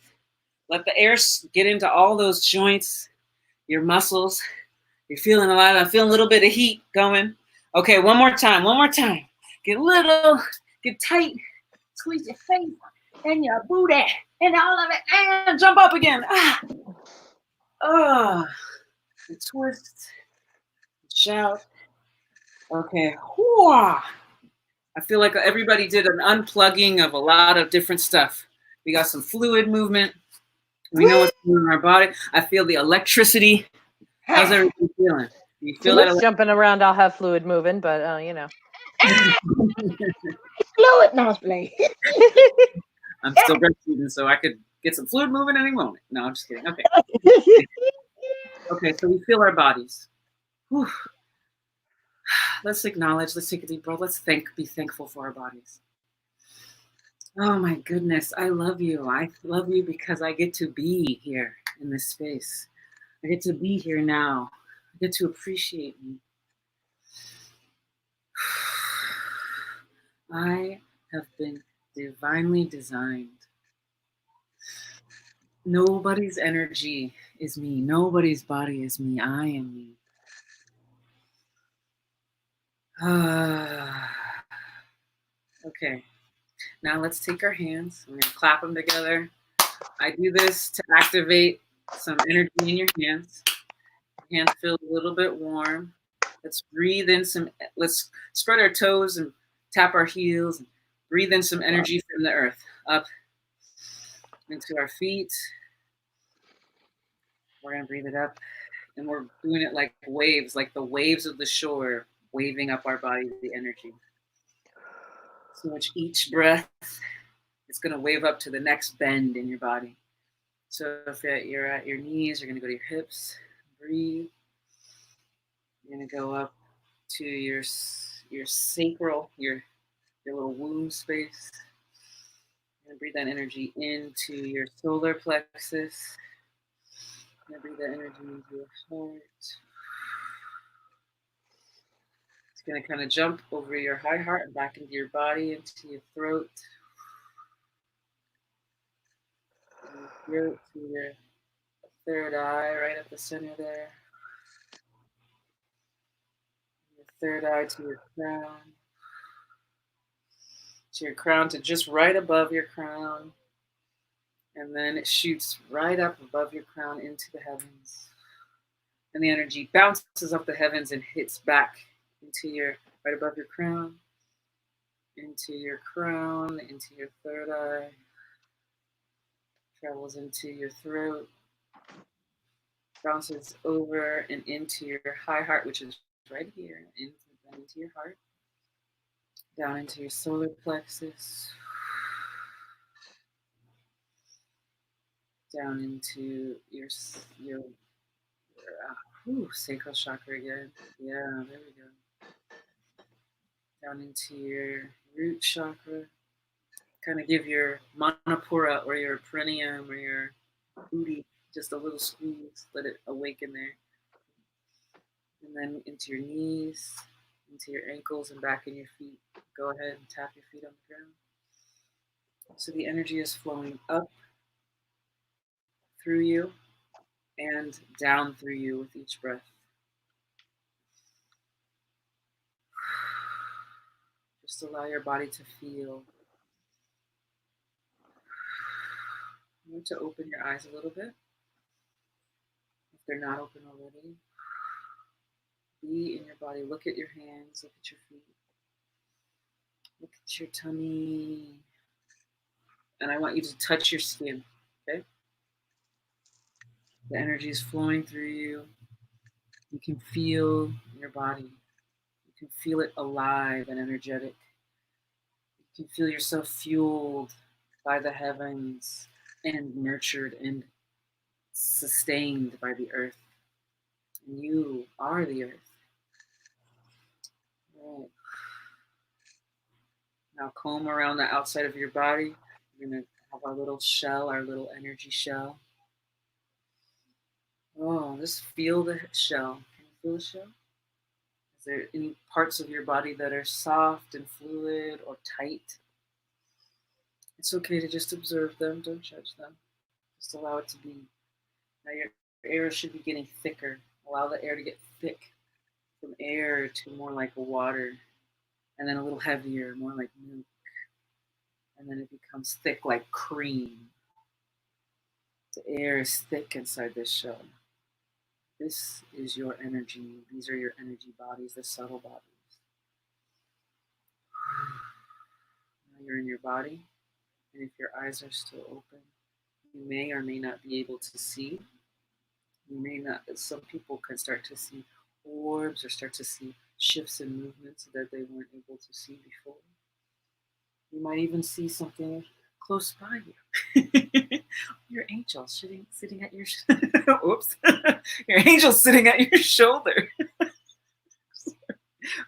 Speaker 3: Let the air get into all those joints, your muscles. You're feeling I'm feeling a little bit of heat going. Okay, one more time. Get little, get tight. Squeeze your face and your booty and all of it. And jump up again. Ah. Oh. And twist. Shout. Okay. Whoa. I feel like everybody did an unplugging of a lot of different stuff. We got some fluid movement. We know what's going on in our body. I feel the electricity. How's everybody feeling? You feel that?
Speaker 2: Jumping around, I'll have fluid moving, but you know.
Speaker 1: Fluid, no, play.
Speaker 3: I'm still breastfeeding, so I could get some fluid moving any moment. No, I'm just kidding. Okay. Okay, so we feel our bodies. Whew. Let's acknowledge. Let's take a deep breath. Let's be thankful for our bodies. Oh my goodness, I love you. I love you because I get to be here in this space. I get to be here now. I get to appreciate you. I have been divinely designed. Nobody's energy is me. Nobody's body is me. I am me. Okay. Now let's take our hands. We're going to clap them together. I do this to activate some energy in your hands. Hands feel a little bit warm. Let's breathe in some, let's spread our toes and tap our heels. And breathe in some energy from the earth. Up into our feet. We're going to breathe it up. And we're doing it like waves, like the waves of the shore, waving up our body, the energy. So each breath is going to wave up to the next bend in your body. So if you're at your knees, you're going to go to your hips. Breathe. You're going to go up to your sacral, your little womb space. You're going to breathe that energy into your solar plexus. You're going to breathe that energy into your heart. It's going to kind of jump over your high heart and back into your body, into your throat. Your throat to your third eye, right at the center there. Your third eye to your crown. To your crown, to just right above your crown. And then it shoots right up above your crown into the heavens. And the energy bounces up the heavens and hits back into your, right above your crown, into your third eye, travels into your throat, bounces over and into your high heart, which is right here, into your heart, down into your solar plexus, down into your sacral chakra again. Yeah, there we go. Down into your root chakra. Kind of give your manipura or your perineum or your booty just a little squeeze. Let it awaken there. And then into your knees, into your ankles and back in your feet. Go ahead and tap your feet on the ground. So the energy is flowing up through you and down through you with each breath. Just allow your body to feel. You need to open your eyes a little bit. If they're not open already, be in your body. Look at your hands, look at your feet. Look at your tummy. And I want you to touch your skin, okay? The energy is flowing through you. You can feel your body. You can feel it alive and energetic. You can feel yourself fueled by the heavens and nurtured and sustained by the earth. And you are the earth. Right. Now comb around the outside of your body. We're going to have our little shell, our little energy shell. Oh, just feel the shell. Can you feel the shell? Is there any parts of your body that are soft and fluid or tight? It's okay to just observe them. Don't judge them. Just allow it to be. Now your air should be getting thicker. Allow the air to get thick, from air to more like water, and then a little heavier, more like milk. And then it becomes thick like cream. The air is thick inside this shell. This is your energy. These are your energy bodies, the subtle bodies. Now you're in your body, and if your eyes are still open, you may or may not be able to see. You may not, some people can start to see orbs or start to see shifts and movements that they weren't able to see before. You might even see something close by you. Your angel sitting at your oops. Your angel sitting at your shoulder.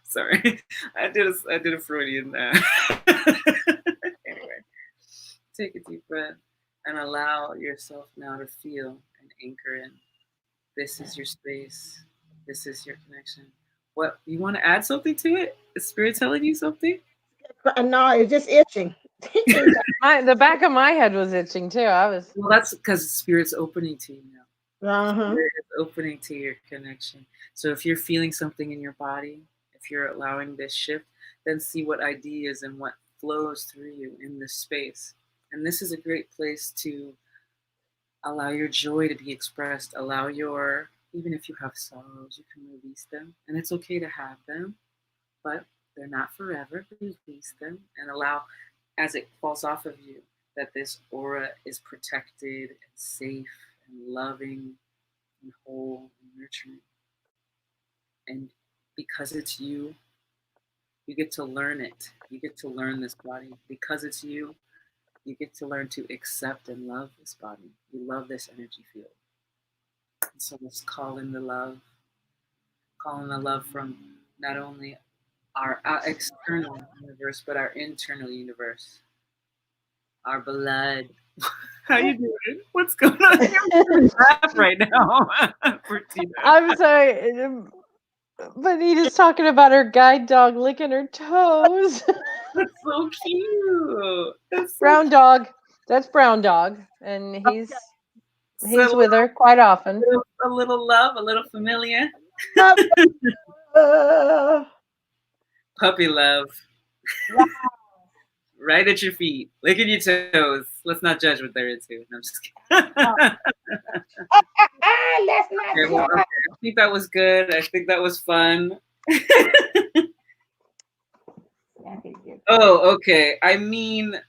Speaker 3: Sorry, I did a Freudian. Anyway, take a deep breath and allow yourself now to feel and anchor in. This is your space. This is your connection. What, you want to add something to it? Is Spirit telling you something?
Speaker 1: No, it's just itching.
Speaker 2: The back of my head was itching too.
Speaker 3: Well, that's because Spirit's opening to you now.
Speaker 1: Uh-huh.
Speaker 3: Spirit is opening to your connection. So if you're feeling something in your body, if you're allowing this shift, then see what ideas and what flows through you in this space. And this is a great place to allow your joy to be expressed. Allow your, even if you have sorrows, you can release them. And it's okay to have them, but they're not forever. Release them and allow, as it falls off of you, that this aura is protected and safe and loving and whole and nurturing. And because it's you, you get to learn it. You get to learn this body. Because it's you, you get to learn to accept and love this body. You love this energy field. And so let's call in the love. Call in the love from not only our external universe, but our internal universe. Our blood. How you doing? What's going on? You're laugh right now.
Speaker 2: I'm sorry. Bonita's talking about her guide dog licking her toes.
Speaker 3: That's so cute. That's so
Speaker 2: Brown dog. That's Brown dog, and he's with her quite often.
Speaker 3: A little love, a little familiar. Puppy love.
Speaker 1: Wow.
Speaker 3: Right at your feet, licking your toes. Let's not judge what they're into. I'm just kidding.
Speaker 1: Let's not judge.
Speaker 3: I think that was good. I think that was fun. Oh, okay. I mean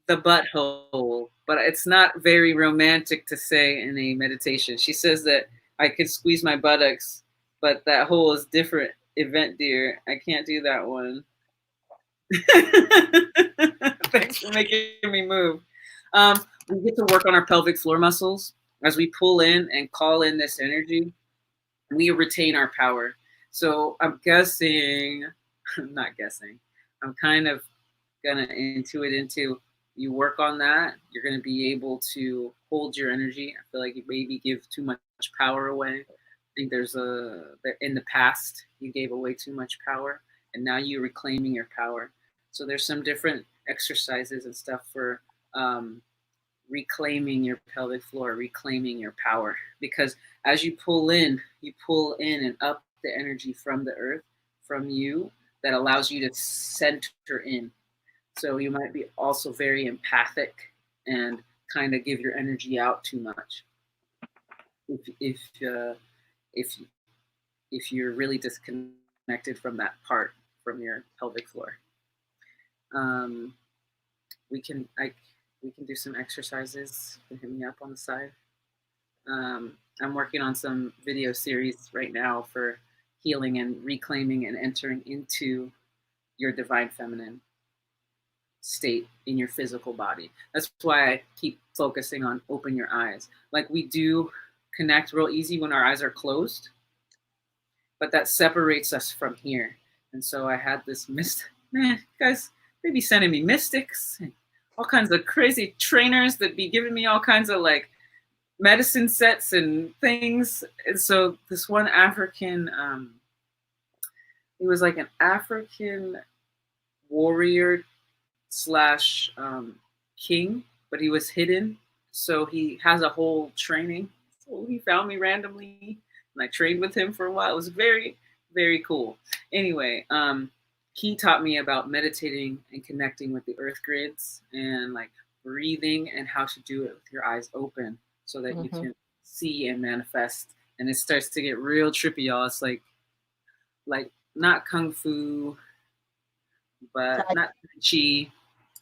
Speaker 3: the butthole, but it's not very romantic to say in a meditation. She says that I could squeeze my buttocks, but that hole is different. Event, dear. I can't do that one. Thanks for making me move. We get to work on our pelvic floor muscles. As we pull in and call in this energy, we retain our power. So I'm guessing, I'm not guessing, I'm kind of going to intuit into, you work on that, you're going to be able to hold your energy. I feel like you maybe give too much power away. I think in the past, you gave away too much power, and now you're reclaiming your power. So there's some different exercises and stuff for reclaiming your pelvic floor, reclaiming your power. Because as you pull in and up the energy from the earth, from you, that allows you to center in. So you might be also very empathic and kind of give your energy out too much. If you're really disconnected from that part, from your pelvic floor. We can do some exercises. You can hit me up on the side. I'm working on some video series right now for healing and reclaiming and entering into your divine feminine state in your physical body. That's why I keep focusing on open your eyes. Like, we do connect real easy when our eyes are closed, but that separates us from here. And so I had this man, guys, they be sending me mystics and all kinds of crazy trainers that be giving me all kinds of like medicine sets and things. And so this one African, he was like an African warrior slash king, but he was hidden. So he has a whole training. So he found me randomly and I trained with him for a while. It was very, very cool. Anyway, he taught me about meditating and connecting with the earth grids and like breathing and how to do it with your eyes open so that you can see and manifest. And it starts to get real trippy, y'all. It's like not kung fu, but not chi.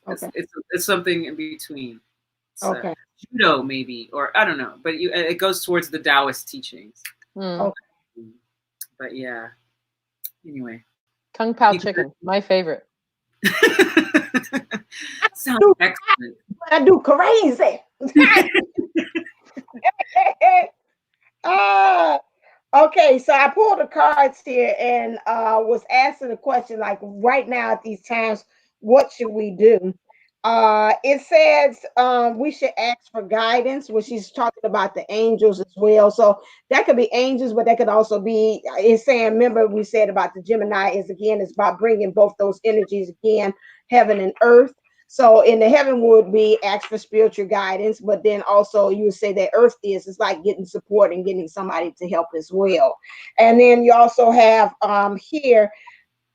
Speaker 3: Okay. It's something in between. It's, okay. Judo maybe, or I don't know, but it goes towards the Taoist teachings. Okay. But yeah. Anyway.
Speaker 2: Kung Pao chicken, my favorite.
Speaker 3: Sounds excellent.
Speaker 1: I do crazy. Okay, so I pulled the cards here and was asking the question, like, right now at these times, what should we do? It says we should ask for guidance, which she's talking about the angels as well. So that could be angels, but that could also be, it's saying, remember we said about the Gemini it's about bringing both those energies again, heaven and earth. So in the heaven would be ask for spiritual guidance, but then also you would say that earth it's like getting support and getting somebody to help as well. And then you also have here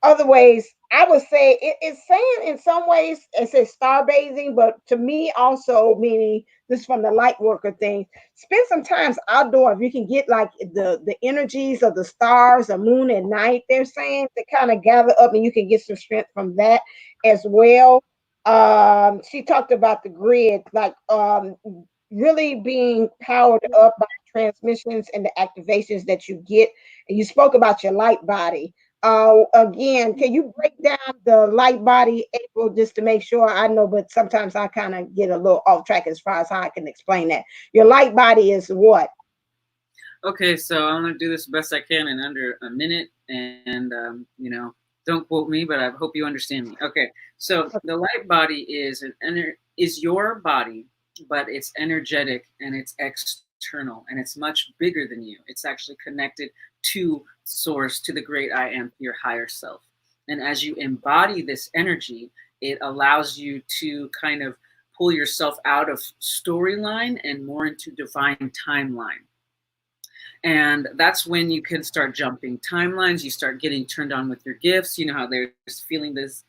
Speaker 1: other ways. I would say it's saying in some ways it says stargazing, but to me also meaning this from the light worker thing. Spend some time outdoor if you can get like the energies of the stars, the moon at night. They're saying to kind of gather up, and you can get some strength from that as well. She talked about the grid, like really being powered up by transmissions and the activations that you get. And you spoke about your light body. Again, can you break down the light body, April, just to make sure I know, but sometimes I kind of get a little off track as far as how I can explain that. Your light body is what?
Speaker 3: Okay, so I'm going to do this the best I can in under a minute, and you know, don't quote me, but I hope you understand me. Okay, so the light body is your body, but it's energetic and it's external, and it's much bigger than you. It's actually connected to source, to the great I am, your higher self. And as you embody this energy, it allows you to kind of pull yourself out of storyline and more into divine timeline. And that's when you can start jumping timelines. You start getting turned on with your gifts. You know how there's feeling this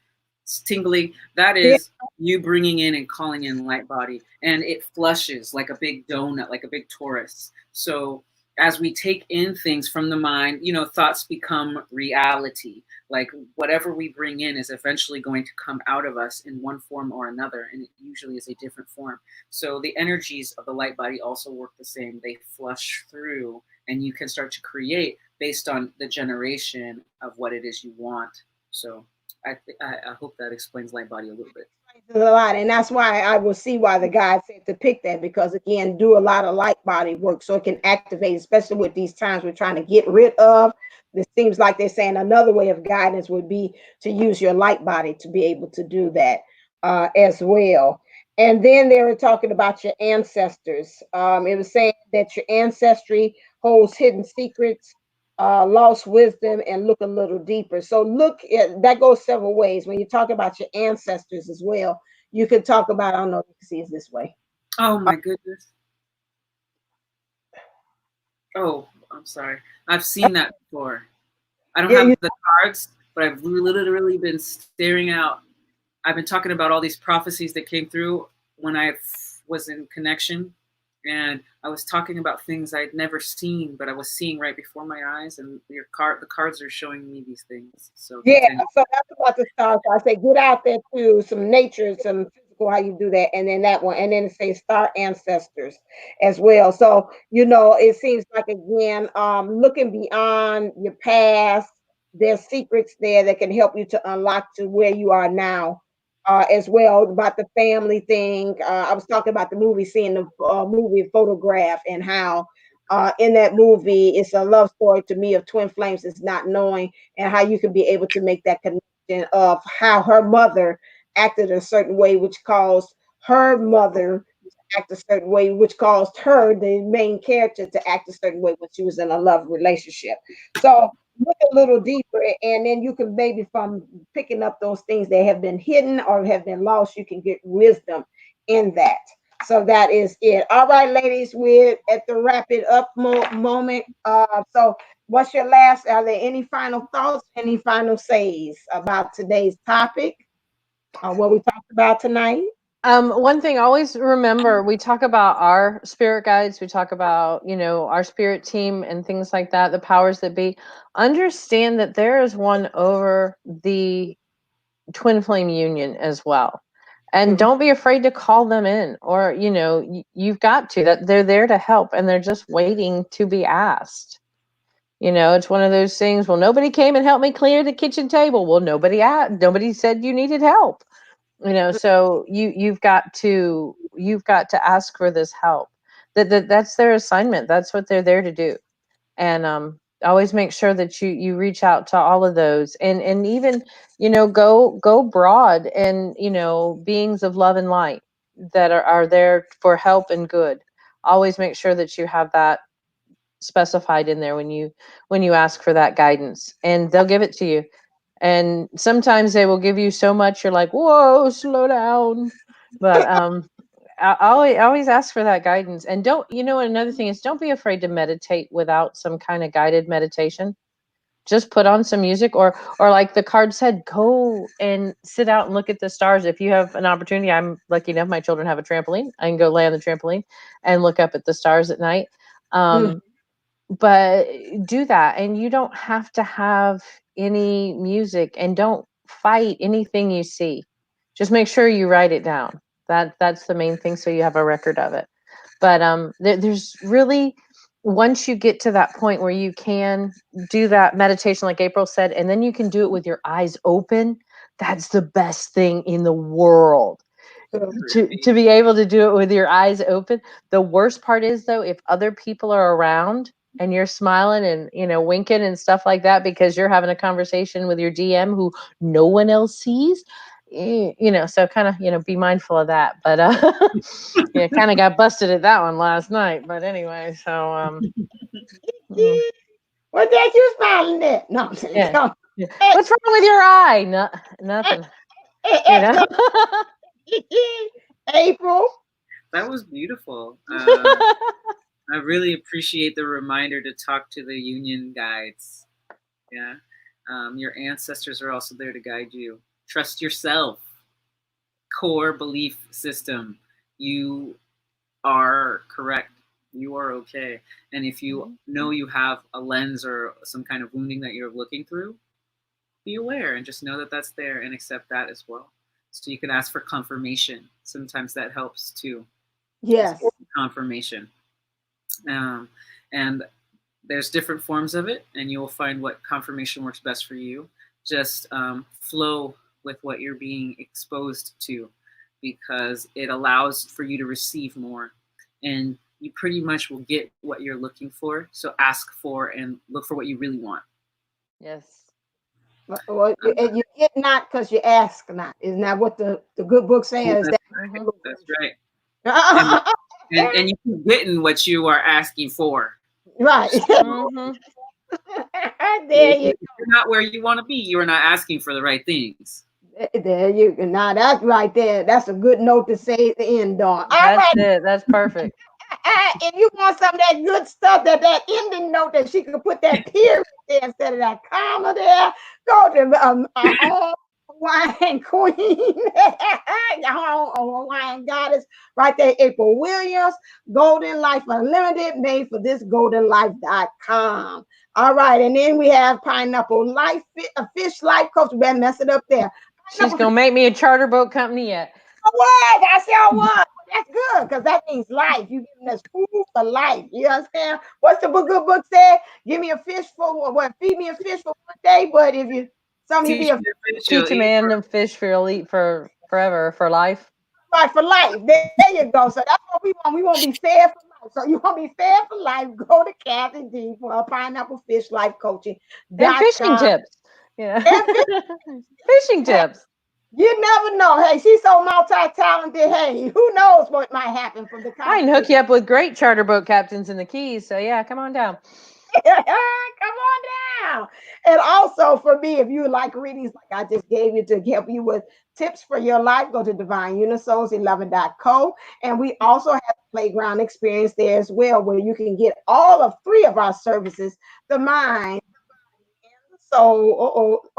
Speaker 3: tingly. That is you bringing in and calling in light body. And it flushes like a big donut, like a big torus. So as we take in things from the mind, you know, thoughts become reality. Like whatever we bring in is eventually going to come out of us in one form or another. And it usually is a different form. So the energies of the light body also work the same. They flush through, and you can start to create based on the generation of what it is you want. So I hope that explains light body a little bit.
Speaker 1: A lot, and that's why I will see why the guy said to pick that, because again, do a lot of light body work so it can activate, especially with these times we're trying to get rid of. This seems like they're saying another way of guidance would be to use your light body to be able to do that as well. And then they were talking about your ancestors. It was saying that your ancestry holds hidden secrets, lost wisdom, and look a little deeper. So look at that goes several ways. When you talk about your ancestors as well, you could talk about, I don't know if you can see it this way.
Speaker 3: Oh my goodness. Oh, I'm sorry. I've seen that before. I don't have the cards, but I've literally been staring out. I've been talking about all these prophecies that came through when I was in connection. And I was talking about things I'd never seen, but I was seeing right before my eyes, and the cards are showing me these things. So
Speaker 1: yeah, so that's about the stars. So I say get out there to some nature, some physical cool how you do that. And then that one, and then it says star ancestors as well. So it seems like, again, looking beyond your past, there's secrets there that can help you to unlock to where you are now. As well, about the family thing. I was talking about the movie, seeing the movie Photograph, and how in that movie it's a love story to me of twin flames is not knowing, and how you can be able to make that connection of how her mother acted a certain way, which caused her mother to act a certain way, which caused her, the main character, to act a certain way when she was in a love relationship. So look a little deeper, and then you can, maybe from picking up those things that have been hidden or have been lost, you can get wisdom in that. So that is it. All right, ladies, we're at the wrap it up moment. So what's your last, are there any final thoughts, any final says about today's topic, what we talked about tonight?
Speaker 2: One thing, always remember, we talk about our spirit guides, we talk about, our spirit team and things like that, the powers that be. Understand that there is one over the twin flame union as well. And don't be afraid to call them in, or, you've got to, that they're there to help, and they're just waiting to be asked. It's one of those things. Well, nobody came and helped me clear the kitchen table. Well, nobody said you needed help. So you've got to ask for this help. That's their assignment. That's what they're there to do. And always make sure that you reach out to all of those, and even go broad, and beings of love and light that are there for help and good. Always make sure that you have that specified in there when you ask for that guidance, and they'll give it to you. And sometimes they will give you so much you're like, whoa, slow down. But I always ask for that guidance. And another thing is, don't be afraid to meditate without some kind of guided meditation. Just put on some music, or like the card said, go and sit out and look at the stars. If you have an opportunity, I'm lucky enough, my children have a trampoline. I can go lay on the trampoline and look up at the stars at night. But do that, and you don't have to have any music, and don't fight anything you see. Just make sure you write it down. That's the main thing, so you have a record of it. But there's really, once you get to that point where you can do that meditation like April said, and then you can do it with your eyes open, that's the best thing in the world. To be able to do it with your eyes open. The worst part is, though, if other people are around and you're smiling and winking and stuff like that because you're having a conversation with your DM who no one else sees, so kind of be mindful of that. But kind of got busted at that one last night. But anyway, so
Speaker 1: What that you smiling at? No, I'm saying,
Speaker 2: yeah. What's wrong with your eye? Nothing.
Speaker 1: April.
Speaker 3: That was beautiful. I really appreciate the reminder to talk to the union guides. Yeah. Your ancestors are also there to guide you. Trust yourself. Core belief system. You are correct. You are okay. And if you know you have a lens or some kind of wounding that you're looking through, be aware and just know that that's there, and accept that as well. So you can ask for confirmation. Sometimes that helps too.
Speaker 1: Yes.
Speaker 3: Confirmation. And there's different forms of it, and you will find what confirmation works best for you. Just flow with what you're being exposed to, because it allows for you to receive more, and you pretty much will get what you're looking for. So ask for and look for what you really want.
Speaker 2: Yes.
Speaker 1: Well, you get not because you ask not. Isn't that what the good book says?
Speaker 3: That's right. And you keep getting what you are asking for.
Speaker 1: Right. There you go.
Speaker 3: You're not where you want to be. You are not asking for the right things.
Speaker 1: There you go. Now that's right there. That's a good note to say at the end on.
Speaker 2: That's it. That's perfect.
Speaker 1: If you want some of that good stuff, that ending note that she could put that period there instead of that comma there, go to our Hawaiian queen, our Hawaiian goddess, right there, April Williams, Golden Life Unlimited, made for this goldenlife.com. All right, and then we have Pineapple Life, a fish life coach. We better mess it up there.
Speaker 2: She's gonna make me a charter boat company yet.
Speaker 1: was. I sure was. That's good because that means life. You giving us food for life. You understand? What's the good book said? Give me a fish for what? Feed me a fish for 1 day, but if you some of you be
Speaker 3: Teach
Speaker 1: a
Speaker 3: me to fish, you'll
Speaker 2: Teach a
Speaker 3: eat
Speaker 2: man to fish for you'll eat for forever, for life.
Speaker 1: right for life. There you go. So that's what we want. We want to be fed for life. So you want to be fed for life? Go to Kathy D for a pineapple fish life
Speaker 2: And fishing
Speaker 1: coaching.com.
Speaker 2: tips. Yeah.
Speaker 1: And
Speaker 2: Fishing
Speaker 1: hey,
Speaker 2: tips.
Speaker 1: you never know. Hey, she's so multi-talented. Hey, who knows what might happen from the
Speaker 2: I can hook
Speaker 1: conversation?
Speaker 2: you up with great charter boat captains in the Keys. So yeah, come on down.
Speaker 1: Come on down. And also for me, if you like readings like I just gave you to help you with tips for your life, go to divineunisouls11.co. And we also have a playground experience there as well, where you can get all of three of our services: the mind,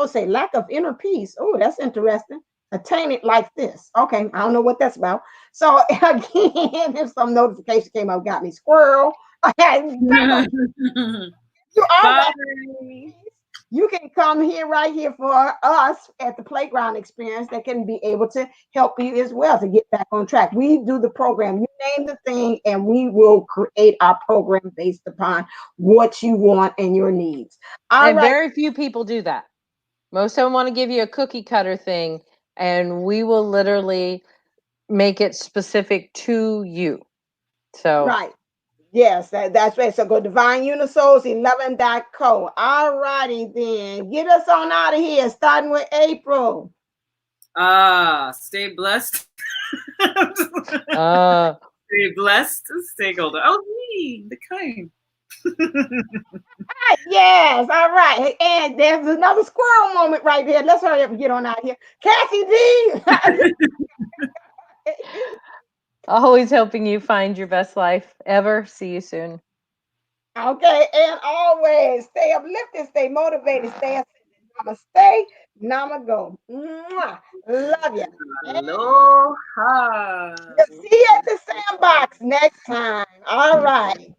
Speaker 1: say lack of inner peace. Oh, that's interesting. Attain it like this. Okay, I don't know what that's about. So again, if some notification came up, got me squirrel.
Speaker 3: it.
Speaker 1: You always
Speaker 3: Bye.
Speaker 1: you can come here right here for us at the playground experience that can be able to help you as well to get back on track. We do the program, you name the thing, and we will create our program based upon what you want and your needs. All
Speaker 2: And
Speaker 1: right.
Speaker 2: very few people do that. Most of them want to give you a cookie cutter thing, and we will literally make it specific to you. So
Speaker 1: Right. Yes, that's right. So go divineunisource11.co. All righty then. Get us on out of here, starting with April.
Speaker 3: Stay blessed.
Speaker 2: uh
Speaker 3: Stay blessed. Stay golden. Oh, me, the kind.
Speaker 1: Yes, all right. And there's another squirrel moment right there. Let's hurry up and get on out of here. Cassie D.
Speaker 2: always helping you find your best life ever. See you soon.
Speaker 1: Okay, and always stay uplifted, stay motivated, stay ascended. Namaste, namago. Mwah. Love you. And
Speaker 3: Aloha.
Speaker 1: we'll see you at the sandbox next time. All right.